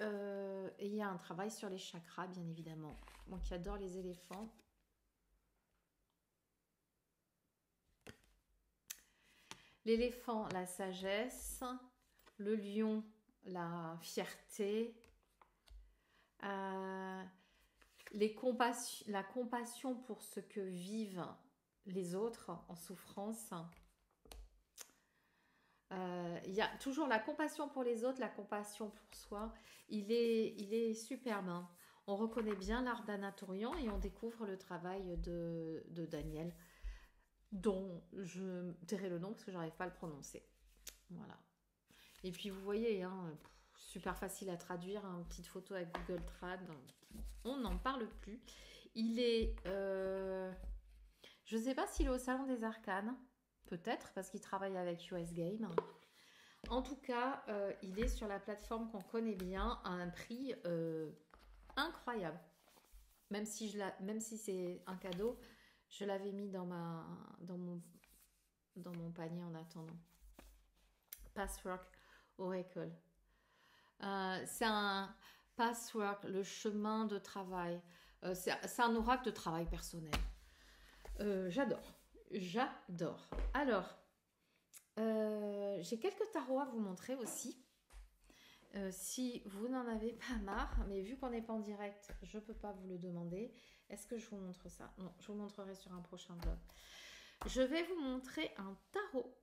il y a un travail sur les chakras, bien évidemment. Moi qui adore les éléphants. L'éléphant, la sagesse. Le lion, la fierté. La compassion pour ce que vivent les autres en souffrance. Il y a toujours la compassion pour les autres, la compassion pour soi. Il est superbe. Hein. On reconnaît bien l'art d'Anna Tourian et on découvre le travail de Daniel, dont je tairai le nom parce que je n'arrive pas à le prononcer. Voilà. Et puis vous voyez, hein, super facile à traduire, une petite photo avec Google Trad. On n'en parle plus. Il est... je ne sais pas s'il est au Salon des Arcanes. Peut-être, parce qu'il travaille avec US Game. En tout cas, il est sur la plateforme qu'on connaît bien à un prix incroyable. même si c'est un cadeau, je l'avais mis dans mon panier en attendant. Passwork Oracle. C'est un passwork, le chemin de travail. C'est un oracle de travail personnel. J'adore. J'adore. Alors, j'ai quelques tarots à vous montrer aussi. Si vous n'en avez pas marre, mais vu qu'on n'est pas en direct, je ne peux pas vous le demander. Est-ce que je vous montre ça? Non, je vous montrerai sur un prochain vlog. Je vais vous montrer un tarot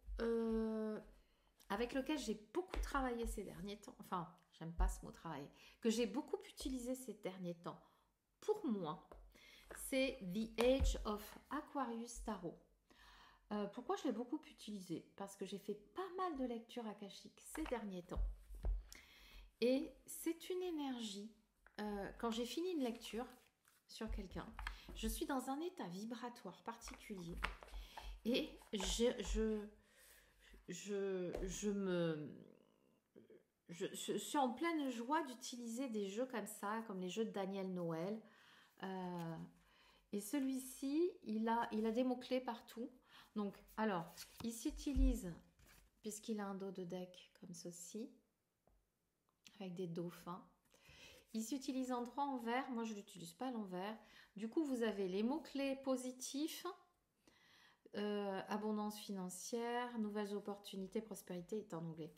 avec lequel j'ai beaucoup travaillé ces derniers temps. Enfin, j'aime pas ce mot travailler. Que j'ai beaucoup utilisé ces derniers temps. Pour moi, c'est The Age of Aquarius Tarot. Pourquoi je l'ai beaucoup utilisé? Parce que j'ai fait pas mal de lectures akashiques ces derniers temps. Et c'est une énergie. Quand j'ai fini une lecture sur quelqu'un, je suis dans un état vibratoire particulier. Et je suis en pleine joie d'utiliser des jeux comme ça, comme les jeux de Daniel Noël. Et celui-ci, il a des mots-clés partout. Donc, alors, il s'utilise, puisqu'il a un dos de deck comme ceci, avec des dauphins. Il s'utilise en droit envers. Moi, je ne l'utilise pas à l'envers. Du coup, vous avez les mots-clés positifs, abondance financière, nouvelles opportunités, prospérité est en anglais.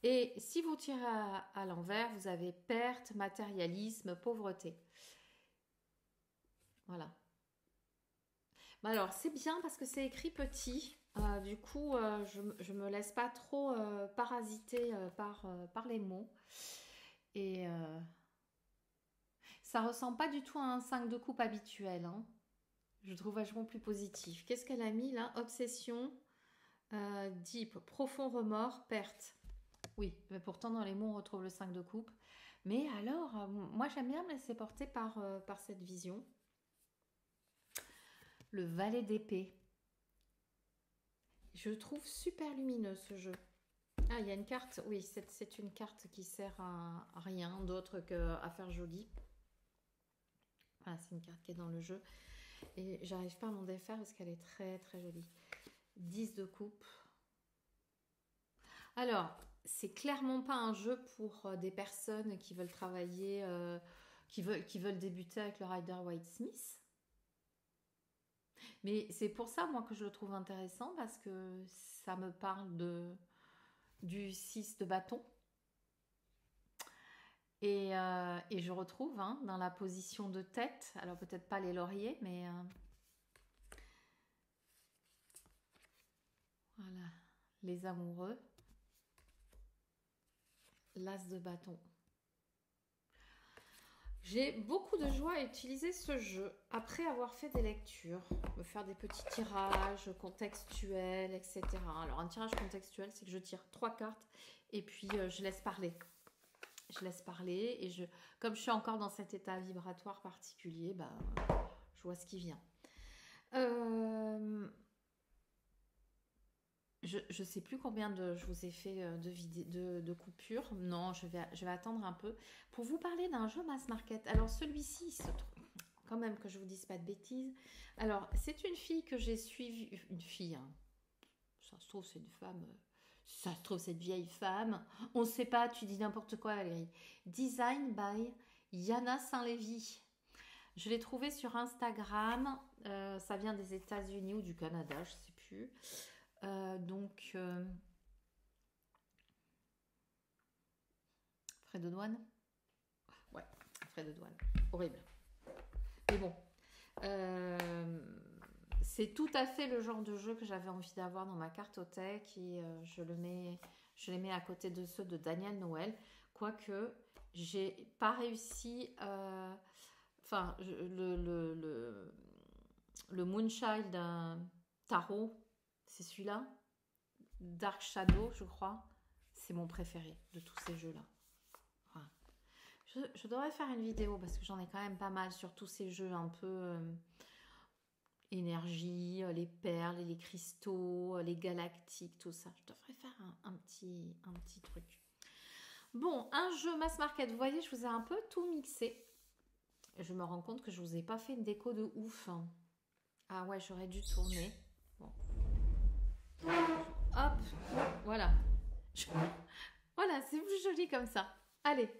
Et si vous tirez à l'envers, vous avez perte, matérialisme, pauvreté. Voilà. Alors, c'est bien parce que c'est écrit petit. Du coup, je me laisse pas trop parasiter par les mots. Et ça ressemble pas du tout à un 5 de coupe habituel. Hein. Je trouve vachement plus positif. Qu'est-ce qu'elle a mis là? Obsession, deep, profond remords, perte. Oui, mais pourtant dans les mots on retrouve le 5 de coupe. Mais alors, moi j'aime bien me laisser porter par cette vision. Le valet d'épée. Je le trouve super lumineux ce jeu. Ah, il y a une carte, oui, c'est une carte qui sert à rien d'autre qu'à faire joli. Voilà, c'est une carte qui est dans le jeu. Et j'arrive pas à m'en défaire parce qu'elle est très très jolie. 10 de coupe. Alors, c'est clairement pas un jeu pour des personnes qui veulent travailler, qui veulent débuter avec le Rider-Waite-Smith. Mais c'est pour ça, moi, que je le trouve intéressant parce que ça me parle du 6 de bâton. Et je retrouve dans la position de tête, alors peut-être pas les lauriers, mais voilà, les amoureux, l'as de bâton. J'ai beaucoup de joie à utiliser ce jeu après avoir fait des lectures, me faire des petits tirages contextuels, etc. Alors un tirage contextuel, c'est que je tire 3 cartes et puis je laisse parler. Je laisse parler et comme je suis encore dans cet état vibratoire particulier, bah, je vois ce qui vient. Je sais plus combien je vous ai fait de coupures. Non, je vais attendre un peu pour vous parler d'un jeu mass market. Alors celui-ci, il se trouve quand même que je vous dise pas de bêtises. Alors c'est une fille que j'ai suivie, une fille. Hein. Ça se trouve c'est une femme. Ça se trouve cette vieille femme. On ne sait pas. Tu dis n'importe quoi, Valérie. Design by Yana Saint-Lévy. Je l'ai trouvé sur Instagram. Ça vient des États-Unis ou du Canada, je sais plus. Frais de douane. Ouais, frais de douane. Horrible. Mais bon. C'est tout à fait le genre de jeu que j'avais envie d'avoir dans ma cartothèque et je les mets à côté de ceux de Daniel Noël. Quoique, j'ai pas réussi. Enfin, le Moonchild Tarot, c'est celui-là. Dark Shadow, je crois. C'est mon préféré de tous ces jeux-là. Voilà. Je devrais faire une vidéo parce que j'en ai quand même pas mal sur tous ces jeux un peu énergie, les perles, les cristaux, les galactiques, tout ça. Je devrais faire un petit truc. Bon, un jeu mass market. Vous voyez, je vous ai un peu tout mixé. Je me rends compte que je vous ai pas fait une déco de ouf, hein. Ah ouais, j'aurais dû tourner. Bon. Hop, voilà. Voilà, c'est plus joli comme ça. Allez,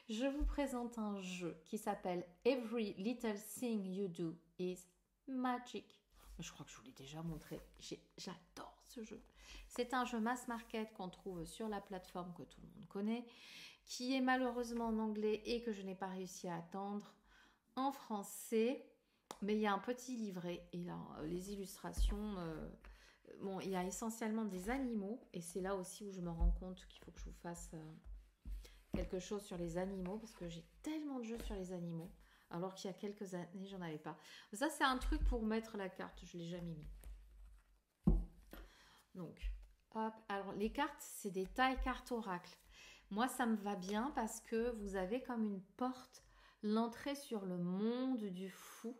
je vous présente un jeu qui s'appelle Every Little Thing You Do is Magic. Je crois que je vous l'ai déjà montré. J'adore ce jeu. C'est un jeu mass market qu'on trouve sur la plateforme que tout le monde connaît, qui est malheureusement en anglais et que je n'ai pas réussi à attendre en français. Mais il y a un petit livret et là, les illustrations... bon, il y a essentiellement des animaux et c'est là aussi où je me rends compte qu'il faut que je vous fasse quelque chose sur les animaux parce que j'ai tellement de jeux sur les animaux alors qu'il y a quelques années j'en avais pas. Ça c'est un truc pour mettre la carte, je l'ai jamais mis. Donc, hop, alors les cartes c'est des tailles cartes oracle. Moi ça me va bien parce que vous avez comme une porte l'entrée sur le monde du fou.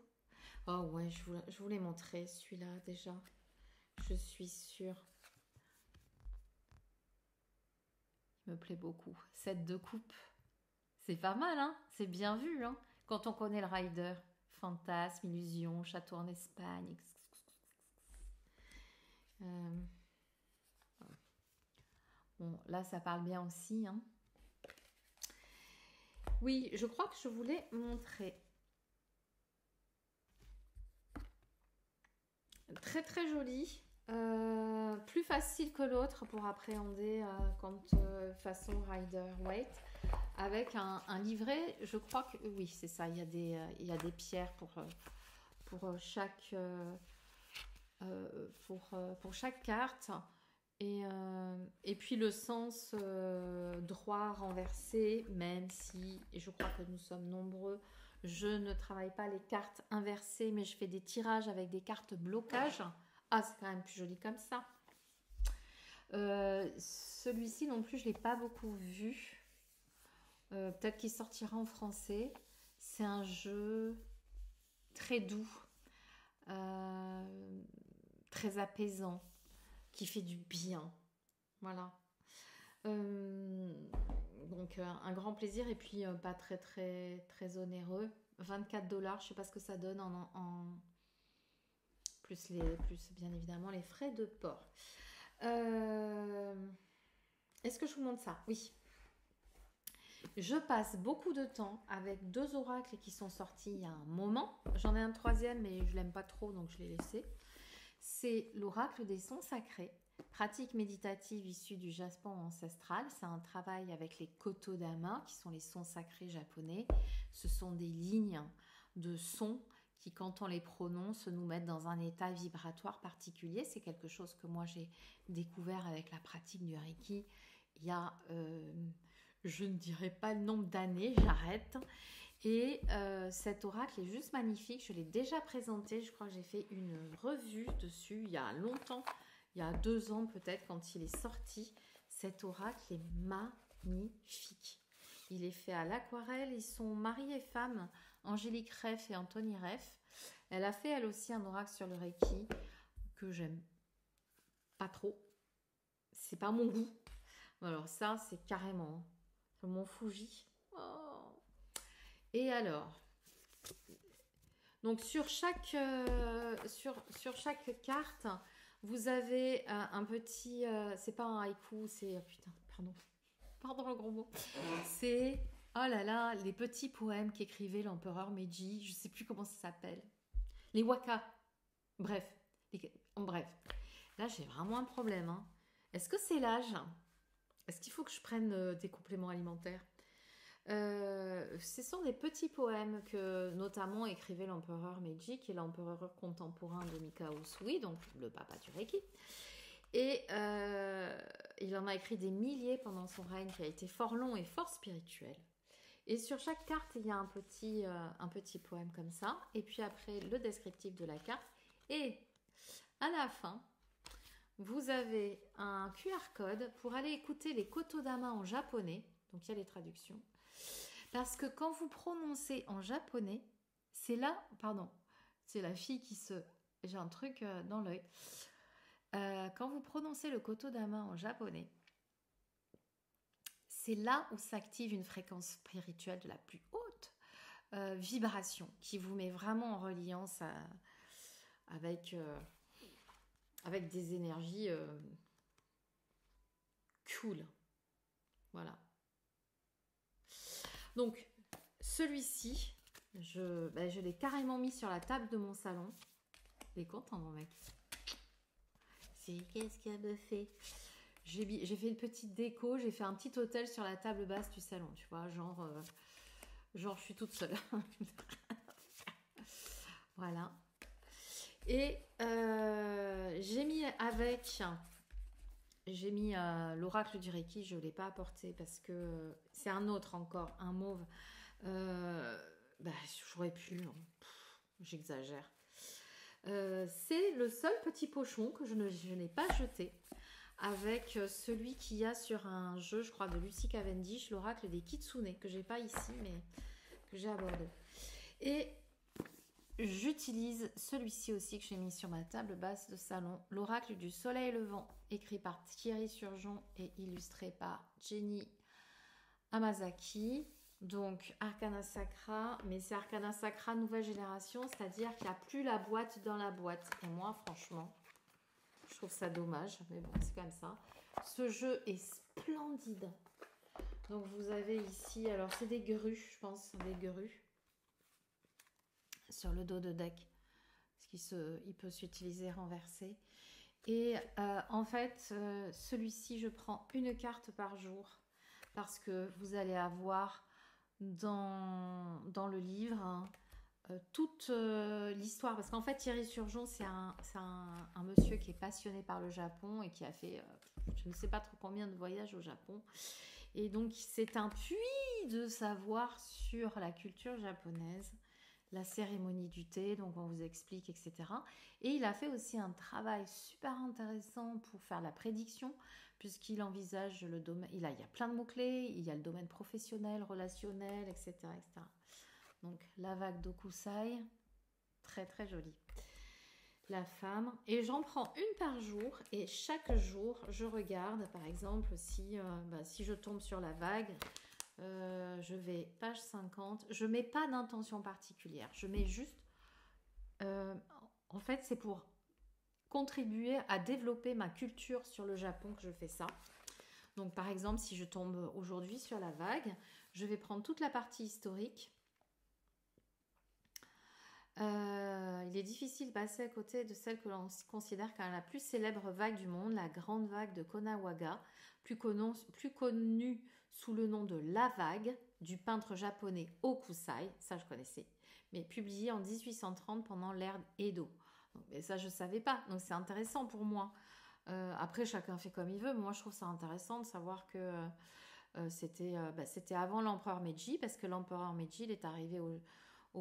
Oh ouais, je vous l'ai montré celui-là déjà. Je suis sûre. Il me plaît beaucoup. 7 de coupe. C'est pas mal, hein? C'est bien vu, hein? Quand on connaît le rider. Fantasme, illusion, château en Espagne. Bon, là, ça parle bien aussi, hein? Oui, je crois que je voulais montrer. Très, très joli. Plus facile que l'autre pour appréhender façon rider weight. Avec un livret, je crois que oui, c'est ça. Il y a des pierres pour chaque carte et puis le sens droit renversé. Même si, et je crois que nous sommes nombreux, je ne travaille pas les cartes inversées, mais je fais des tirages avec des cartes blocage. Ah, c'est quand même plus joli comme ça. Celui-ci non plus, je l'ai pas beaucoup vu. Peut-être qu'il sortira en français. C'est un jeu très doux, très apaisant, qui fait du bien. Voilà. Donc un grand plaisir et puis pas très très très onéreux. 24 $, je sais pas ce que ça donne en plus bien évidemment les frais de port. Est-ce que je vous montre ça? Oui. Je passe beaucoup de temps avec 2 oracles qui sont sortis il y a un moment. J'en ai un troisième, mais je l'aime pas trop, donc je l'ai laissé. C'est l'oracle des sons sacrés, pratique méditative issue du Japon ancestral. C'est un travail avec les kotodama, qui sont les sons sacrés japonais. Ce sont des lignes de sons qui, quand on les prononce, nous mettent dans un état vibratoire particulier. C'est quelque chose que moi j'ai découvert avec la pratique du Reiki il y a... je ne dirais pas le nombre d'années, j'arrête. Et cet oracle est juste magnifique. Je l'ai déjà présenté. Je crois que j'ai fait une revue dessus il y a longtemps, il y a 2 ans peut-être quand il est sorti. Cet oracle est magnifique. Il est fait à l'aquarelle. Ils sont mari et femme, Angélique Reff et Anthony Reff. Elle a fait elle aussi un oracle sur le Reiki que j'aime pas trop. C'est pas mon goût. Alors ça, c'est carrément... mon Fuji. Oh. Et alors, donc sur chaque carte, vous avez un petit, c'est pas un haïku, c'est putain, pardon le gros mot. C'est oh là là, les petits poèmes qu'écrivait l'empereur Meiji, je sais plus comment ça s'appelle. Les waka. Bref, bref. Là, j'ai vraiment un problème, hein. Est-ce que c'est l'âge? Est-ce qu'il faut que je prenne des compléments alimentaires? Ce sont des petits poèmes que notamment écrivait l'empereur Meiji, qui est l'empereur contemporain de Mikao Usui, donc le papa du Reiki. Et il en a écrit des milliers pendant son règne, qui a été fort long et fort spirituel. Et sur chaque carte, il y a un petit poème comme ça. Et puis après, le descriptif de la carte. Et à la fin, vous avez un QR code pour aller écouter les kotodama en japonais. Donc il y a les traductions. Parce que quand vous prononcez en japonais, c'est là, pardon, c'est la fille qui se... J'ai un truc dans l'œil. Quand vous prononcez le kotodama en japonais, c'est là où s'active une fréquence spirituelle de la plus haute vibration qui vous met vraiment en reliance avec, avec des énergies cool. Voilà. Donc, celui-ci, je l'ai carrément mis sur la table de mon salon. Il est content, mon mec. Qu'est-ce qu'elle me fait? J'ai fait une petite déco, j'ai fait un petit hôtel sur la table basse du salon, tu vois, genre je suis toute seule. Voilà. Et j'ai mis l'oracle du Reiki, je ne l'ai pas apporté parce que c'est un autre encore, un mauve. J'aurais pu, j'exagère. C'est le seul petit pochon que je n'ai pas jeté, avec celui qu'il y a sur un jeu, je crois, de Lucy Cavendish, l'oracle des Kitsune, que j'ai pas ici, mais que j'ai abordé. Et j'utilise celui-ci aussi que j'ai mis sur ma table basse de salon, l'oracle du soleil levant, écrit par Thierry Surgeon et illustré par Jenny Amazaki. Donc Arcana Sacra, mais c'est Arcana Sacra nouvelle génération, c'est-à-dire qu'il n'y a plus la boîte dans la boîte. Et moi, franchement, je trouve ça dommage, mais bon, c'est comme ça. Ce jeu est splendide. Donc vous avez ici, alors c'est des grues, je pense, des grues sur le dos de deck, parce il peut s'utiliser renversé. Et en fait, celui-ci, je prends une carte par jour, parce que vous allez avoir dans le livre toute l'histoire, parce qu'en fait Thierry Surgeon c'est un monsieur qui est passionné par le Japon et qui a fait je ne sais pas trop combien de voyages au Japon, et donc c'est un puits de savoir sur la culture japonaise, la cérémonie du thé, donc on vous explique, etc. Et il a fait aussi un travail super intéressant pour faire la prédiction, puisqu'il envisage le domaine, il y a plein de mots-clés, il y a le domaine professionnel, relationnel, etc. etc. Donc la vague d'Okusai, très très jolie. La femme, et j'en prends une par jour, et chaque jour je regarde, par exemple, si je tombe sur la vague, je vais page 50, je mets pas d'intention particulière, je mets juste, en fait c'est pour contribuer à développer ma culture sur le Japon que je fais ça. Donc par exemple, si je tombe aujourd'hui sur la vague, je vais prendre toute la partie historique. Il est difficile de passer à côté de celle que l'on considère comme la plus célèbre vague du monde, la grande vague de Konawaga, plus connue sous le nom de La Vague, du peintre japonais Okusai, ça je connaissais, mais publiée en 1830 pendant l'ère Edo. Mais ça je ne savais pas, donc c'est intéressant pour moi. Après chacun fait comme il veut, moi je trouve ça intéressant de savoir que c'était avant l'empereur Meiji, parce que l'empereur Meiji il est arrivé au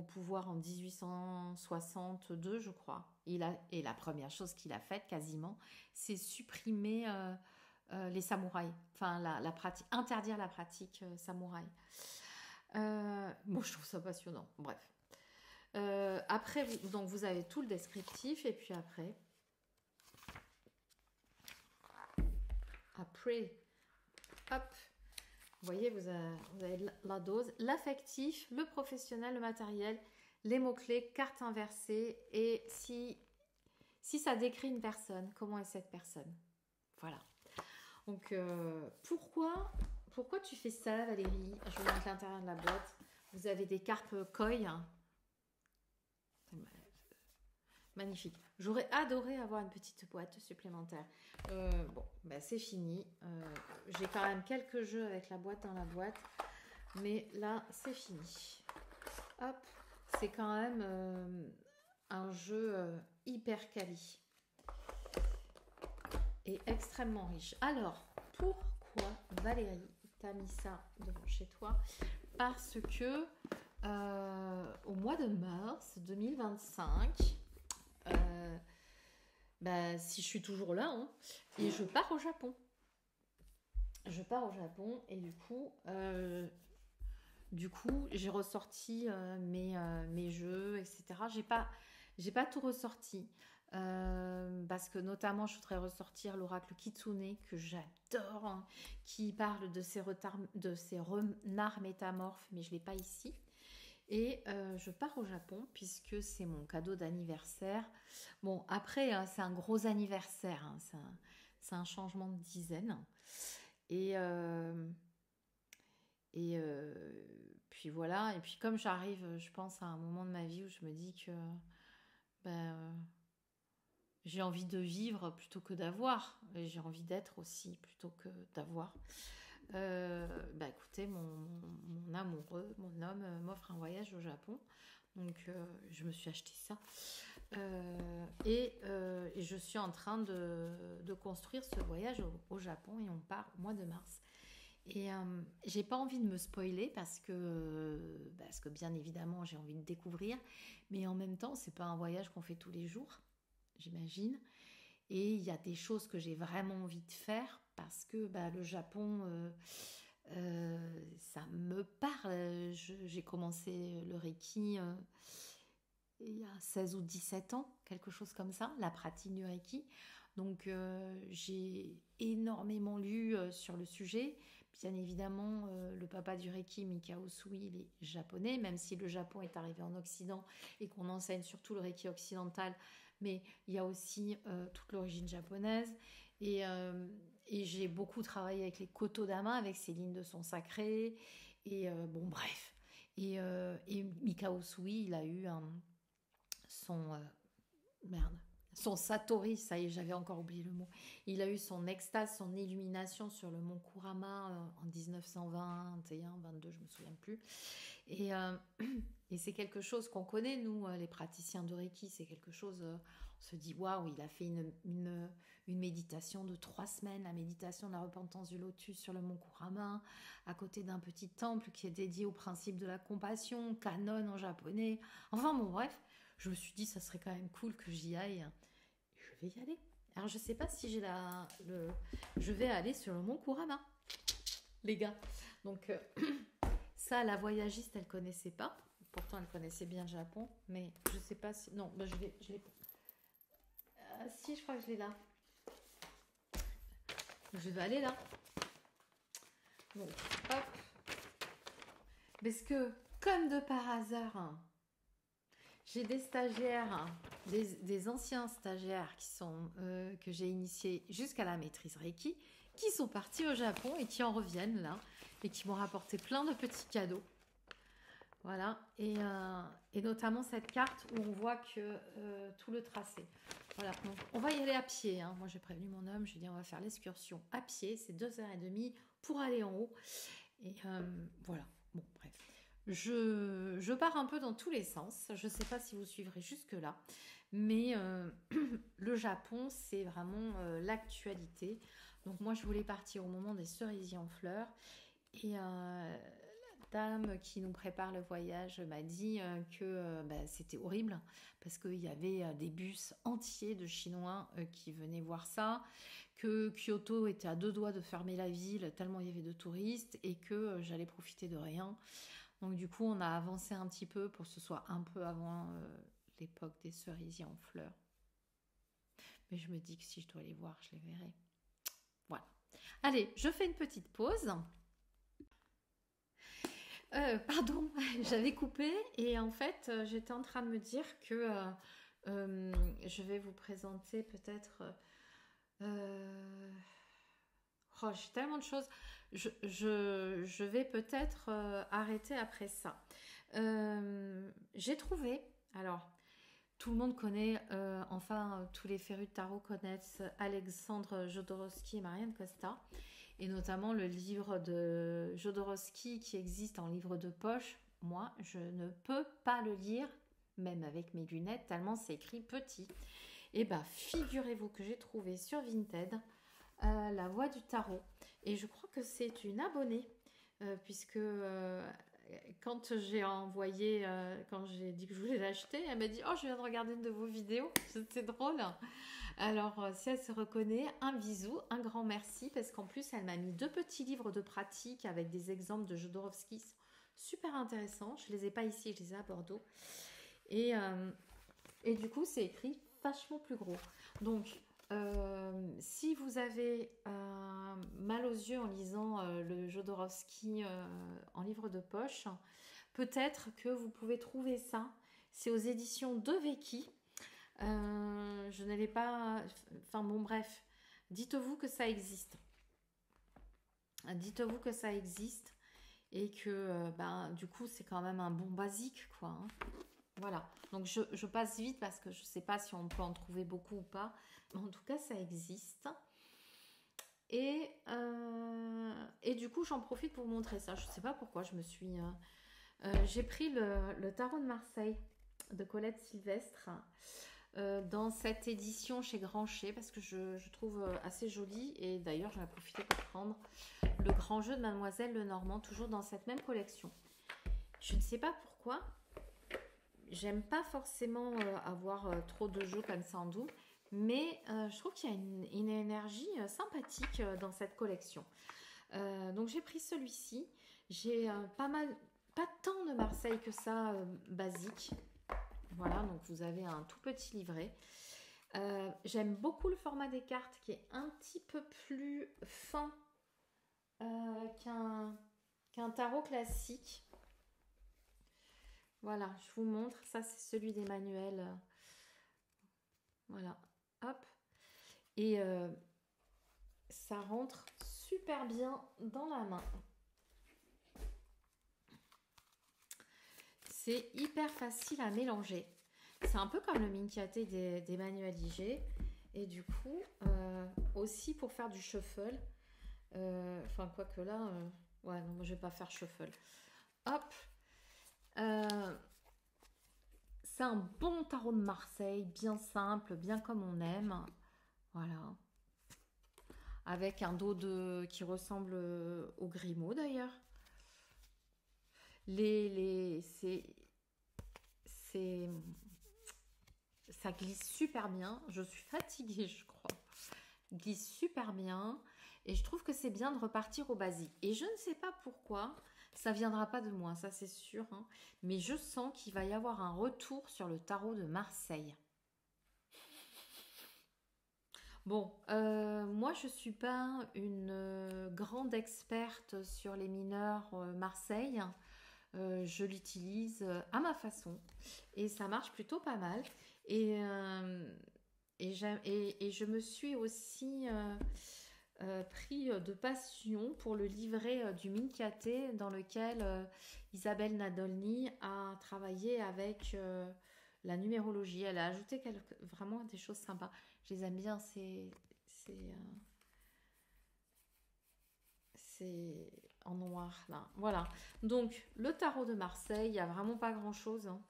pouvoir en 1862, je crois. Et la première chose qu'il a faite, quasiment, c'est supprimer les samouraïs. Enfin, interdire la pratique samouraï. Moi, je trouve ça passionnant. Bref. Après, donc vous avez tout le descriptif. Et puis après, hop. Vous voyez, vous avez la dose, l'affectif, le professionnel, le matériel, les mots-clés, carte inversée, et si ça décrit une personne, comment est cette personne? Voilà. Donc, pourquoi tu fais ça, Valérie? Je vous montre l'intérieur de la boîte. Vous avez des cartes koi. Magnifique. J'aurais adoré avoir une petite boîte supplémentaire. C'est fini. J'ai quand même quelques jeux avec la boîte dans la boîte. Mais là, c'est fini. Hop. C'est quand même un jeu hyper quali. Et extrêmement riche. Alors, pourquoi, Valérie, t'as mis ça devant chez toi? Parce que au mois de mars 2025... si je suis toujours là, hein, et je pars au Japon. Et du coup, j'ai ressorti mes jeux, etc. J'ai pas tout ressorti parce que notamment, je voudrais ressortir l'oracle Kitsune que j'adore, hein, qui parle de ces renards métamorphes, mais je l'ai pas ici. Et je pars au Japon puisque c'est mon cadeau d'anniversaire. Bon, après, c'est un gros anniversaire, hein, c'est un changement de dizaine. Et, et puis voilà. Et puis comme j'arrive, je pense, à un moment de ma vie où je me dis que ben, j'ai envie de vivre plutôt que d'avoir. Et j'ai envie d'être aussi plutôt que d'avoir. Bah écoutez, mon amoureux, mon homme m'offre un voyage au Japon. Donc je me suis acheté ça. Et je suis en train de construire ce voyage au Japon et on part au mois de mars. Et j'ai pas envie de me spoiler parce que bien évidemment j'ai envie de découvrir, mais en même temps c'est pas un voyage qu'on fait tous les jours, j'imagine. Et il y a des choses que j'ai vraiment envie de faire parce que bah, le Japon, ça me parle. J'ai commencé le Reiki il y a 16 ou 17 ans, quelque chose comme ça, la pratique du Reiki. Donc j'ai énormément lu sur le sujet. Bien évidemment, le papa du Reiki, Mikao Usui, il est japonais, même si le Japon est arrivé en Occident et qu'on enseigne surtout le Reiki occidental, mais il y a aussi toute l'origine japonaise. Et, euh, et j'ai beaucoup travaillé avec les Kotodama, avec ces lignes de son sacré. Et bon, bref. Et Mikao Usui, il a eu son merde, son Satori, ça y est, j'avais encore oublié le mot. Il a eu son extase, son illumination sur le mont Kurama en 1921, 22, je me souviens plus. Et, et c'est quelque chose qu'on connaît, nous, les praticiens de Reiki. C'est quelque chose, on se dit, waouh, il a fait une méditation de 3 semaines, la méditation de la repentance du lotus sur le mont Kurama, à côté d'un petit temple qui est dédié au principe de la compassion, canon en japonais. Enfin bon, bref, je me suis dit, ça serait quand même cool que j'y aille. Je vais y aller. Alors, je sais pas si j'ai je vais aller sur le mont Kurama, les gars. Donc, ça, la voyagiste, elle connaissait pas. Pourtant, elle connaissait bien le Japon. Mais je sais pas si... Non, bah, je l'ai... si, je crois que je l'ai là. Je vais aller là. Donc, hop. Parce que, comme de par hasard, hein, j'ai des stagiaires, hein, des anciens stagiaires que j'ai initiés jusqu'à la maîtrise Reiki, qui sont partis au Japon et qui en reviennent là, et qui m'ont rapporté plein de petits cadeaux. Voilà, et notamment cette carte où on voit que tout le tracé. Voilà, donc on va y aller à pied, hein. Moi j'ai prévenu mon homme, je lui ai dit on va faire l'excursion à pied, c'est 2h30 pour aller en haut. Et voilà, bon bref. Je pars un peu dans tous les sens, je ne sais pas si vous suivrez jusque-là, mais le Japon c'est vraiment l'actualité. Donc moi je voulais partir au moment des cerisiers en fleurs et dame qui nous prépare le voyage m'a dit que bah, c'était horrible parce qu'il y avait des bus entiers de Chinois qui venaient voir ça, que Kyoto était à 2 doigts de fermer la ville tellement il y avait de touristes et que j'allais profiter de rien. Donc du coup on a avancé un petit peu pour que ce soit un peu avant l'époque des cerisiers en fleurs. Mais je me dis que si je dois les voir, je les verrai. Voilà. Allez, je fais une petite pause. Pardon, j'avais coupé et en fait j'étais en train de me dire que je vais vous présenter peut-être... Oh, j'ai tellement de choses. Je vais peut-être arrêter après ça. J'ai trouvé, alors tout le monde connaît, enfin tous les férus de tarot connaissent Alexandre Jodorowsky et Marianne Costa. Et notamment le livre de Jodorowsky qui existe en livre de poche. Moi, je ne peux pas le lire, même avec mes lunettes, tellement c'est écrit petit. Et bien, figurez-vous que j'ai trouvé sur Vinted La Voix du Tarot. Et je crois que c'est une abonnée, puisque quand j'ai envoyé, quand j'ai dit que je voulais l'acheter, elle m'a dit « Oh, je viens de regarder une de vos vidéos. » C'était drôle. Alors, si elle se reconnaît, un bisou, un grand merci, parce qu'en plus, elle m'a mis 2 petits livres de pratique avec des exemples de Jodorowsky super intéressants. Je ne les ai pas ici, je les ai à Bordeaux. Et du coup, c'est écrit vachement plus gros. Donc, Si vous avez mal aux yeux en lisant le Jodorowsky en livre de poche, peut-être que vous pouvez trouver ça. C'est aux éditions de Veki. Je n'allais pas... Enfin bon, bref. Dites-vous que ça existe. Dites-vous que ça existe. Et que, du coup, c'est quand même un bon basique, quoi. Hein. Voilà. Donc, je passe vite parce que je ne sais pas si on peut en trouver beaucoup ou pas. Mais en tout cas, ça existe. Et du coup, j'en profite pour vous montrer ça. Je ne sais pas pourquoi je me suis... j'ai pris le tarot de Marseille de Colette Sylvestre dans cette édition chez Grancher parce que je trouve assez joli. Et d'ailleurs, j'en ai profité pour prendre le grand jeu de Mademoiselle Lenormand, toujours dans cette même collection. Je ne sais pas pourquoi. J'aime pas forcément avoir trop de jeux comme ça en double. Mais je trouve qu'il y a une énergie sympathique dans cette collection. Donc j'ai pris celui-ci. J'ai pas tant de Marseille que ça, basique. Voilà, donc vous avez un tout petit livret. J'aime beaucoup le format des cartes qui est un petit peu plus fin qu'un tarot classique. Voilà, je vous montre. Ça, c'est celui d'Emmanuel. Voilà, hop. Et ça rentre super bien dans la main. C'est hyper facile à mélanger. C'est un peu comme le Minchiaté d'Emmanuel Iger. Et du coup, aussi pour faire du shuffle. Enfin, quoique là... ouais, non, moi, je vais pas faire shuffle. Hop. C'est un bon tarot de Marseille, bien simple, bien comme on aime. Voilà. Avec un dos qui ressemble au Grimaud d'ailleurs. Ça glisse super bien. Je suis fatiguée, je crois. Glisse super bien. Et je trouve que c'est bien de repartir au basique. Et je ne sais pas pourquoi. Ça viendra pas de moi, ça c'est sûr. Hein. Mais je sens qu'il va y avoir un retour sur le tarot de Marseille. Bon, moi je suis pas une grande experte sur les mineurs Marseille. Je l'utilise à ma façon et ça marche plutôt pas mal. Et, et je me suis aussi pris de passion pour le livret du Minchiaté dans lequel Isabelle Nadolny a travaillé avec la numérologie. Elle a ajouté vraiment des choses sympas. Je les aime bien, c'est en noir là. Voilà. Donc le tarot de Marseille, il n'y a vraiment pas grand chose. Hein.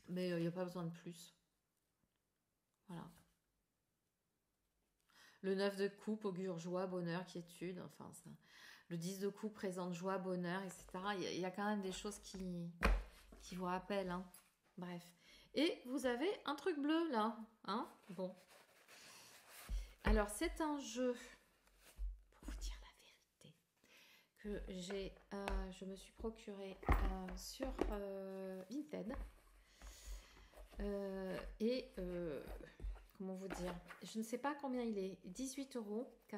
Mais il n'y a pas besoin de plus. Voilà. Le 9 de coupe augure joie, bonheur, quiétude. Enfin, ça. Le 10 de coupe présente joie, bonheur, etc. Il y a quand même des choses qui vous rappellent. Hein. Bref. Et vous avez un truc bleu là. Hein. Bon. Alors, c'est un jeu, pour vous dire la vérité, que je me suis procuré sur Vinted. Comment vous dire, je ne sais pas combien il est, 18,90 €. Je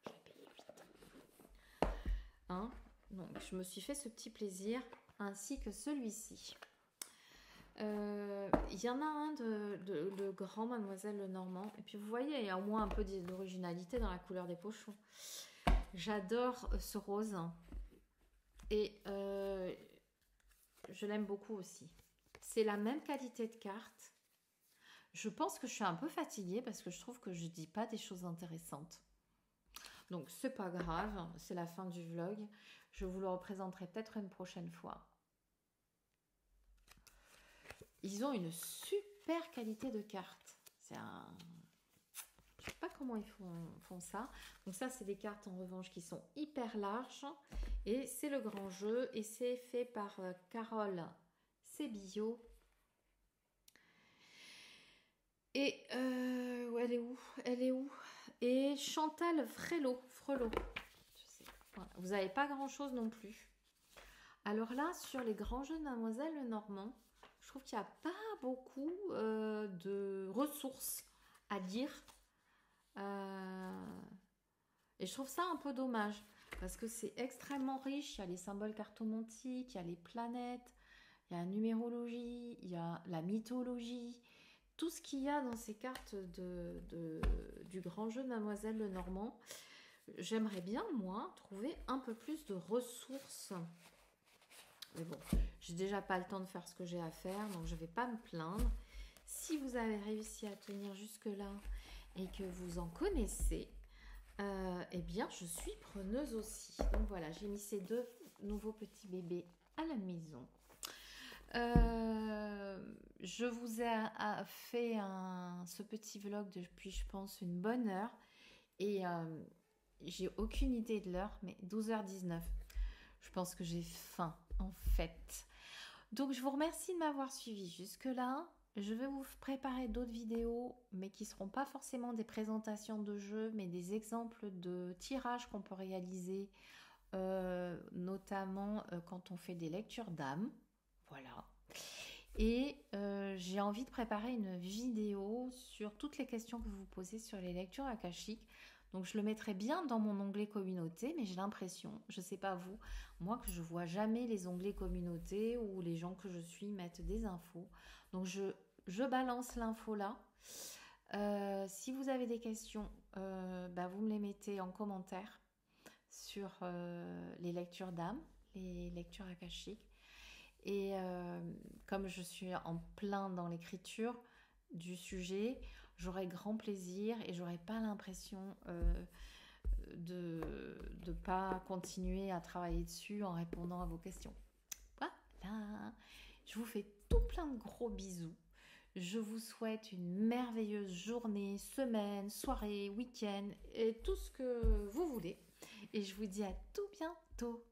l'ai payé 8. Hein, donc, je me suis fait ce petit plaisir, ainsi que celui-ci. Il y en a un de grand Mademoiselle Lenormand. Et puis vous voyez, il y a au moins un peu d'originalité dans la couleur des pochons. J'adore ce rose. Et je l'aime beaucoup aussi. C'est la même qualité de carte. Je pense que je suis un peu fatiguée parce que je trouve que je dis pas des choses intéressantes. Donc c'est pas grave, c'est la fin du vlog. Je vous le représenterai peut-être une prochaine fois. Ils ont une super qualité de carte. Je ne sais pas comment ils font ça. Donc ça, c'est des cartes en revanche qui sont hyper larges. Et c'est le grand jeu. Et c'est fait par Carole Sébillot. Et elle est où? Et Chantal Frelot. Je sais. Voilà. Vous n'avez pas grand-chose non plus. Alors là, sur les grands jeux de Mademoiselle Lenormand, je trouve qu'il n'y a pas beaucoup de ressources à lire. Et je trouve ça un peu dommage parce que c'est extrêmement riche. Il y a les symboles cartomantiques, il y a les planètes, il y a la numérologie, il y a la mythologie. Tout ce qu'il y a dans ces cartes du grand jeu de Mademoiselle Lenormand. J'aimerais bien, moi, trouver un peu plus de ressources. Mais bon, j'ai déjà pas le temps de faire ce que j'ai à faire, donc je vais pas me plaindre. Si vous avez réussi à tenir jusque-là et que vous en connaissez, eh bien, je suis preneuse aussi. Donc voilà, j'ai mis ces 2 nouveaux petits bébés à la maison. Je vous ai fait ce petit vlog depuis, je pense, une bonne heure. Et j'ai aucune idée de l'heure, mais 12h19. Je pense que j'ai faim, en fait. Donc, je vous remercie de m'avoir suivi jusque-là. Je vais vous préparer d'autres vidéos, mais qui ne seront pas forcément des présentations de jeux, mais des exemples de tirages qu'on peut réaliser, notamment quand on fait des lectures d'âme. Voilà. Et j'ai envie de préparer une vidéo sur toutes les questions que vous posez sur les lectures akashiques. Donc je le mettrai bien dans mon onglet communauté, mais j'ai l'impression, je ne sais pas vous, moi que je vois jamais les onglets communauté où les gens que je suis mettent des infos. Donc je balance l'info là. Si vous avez des questions, vous me les mettez en commentaire sur les lectures d'âme, les lectures akashiques. Et comme je suis en plein dans l'écriture du sujet, j'aurai grand plaisir et j'aurai pas l'impression de ne pas continuer à travailler dessus en répondant à vos questions. Voilà, je vous fais tout plein de gros bisous. Je vous souhaite une merveilleuse journée, semaine, soirée, week-end et tout ce que vous voulez. Et je vous dis à tout bientôt.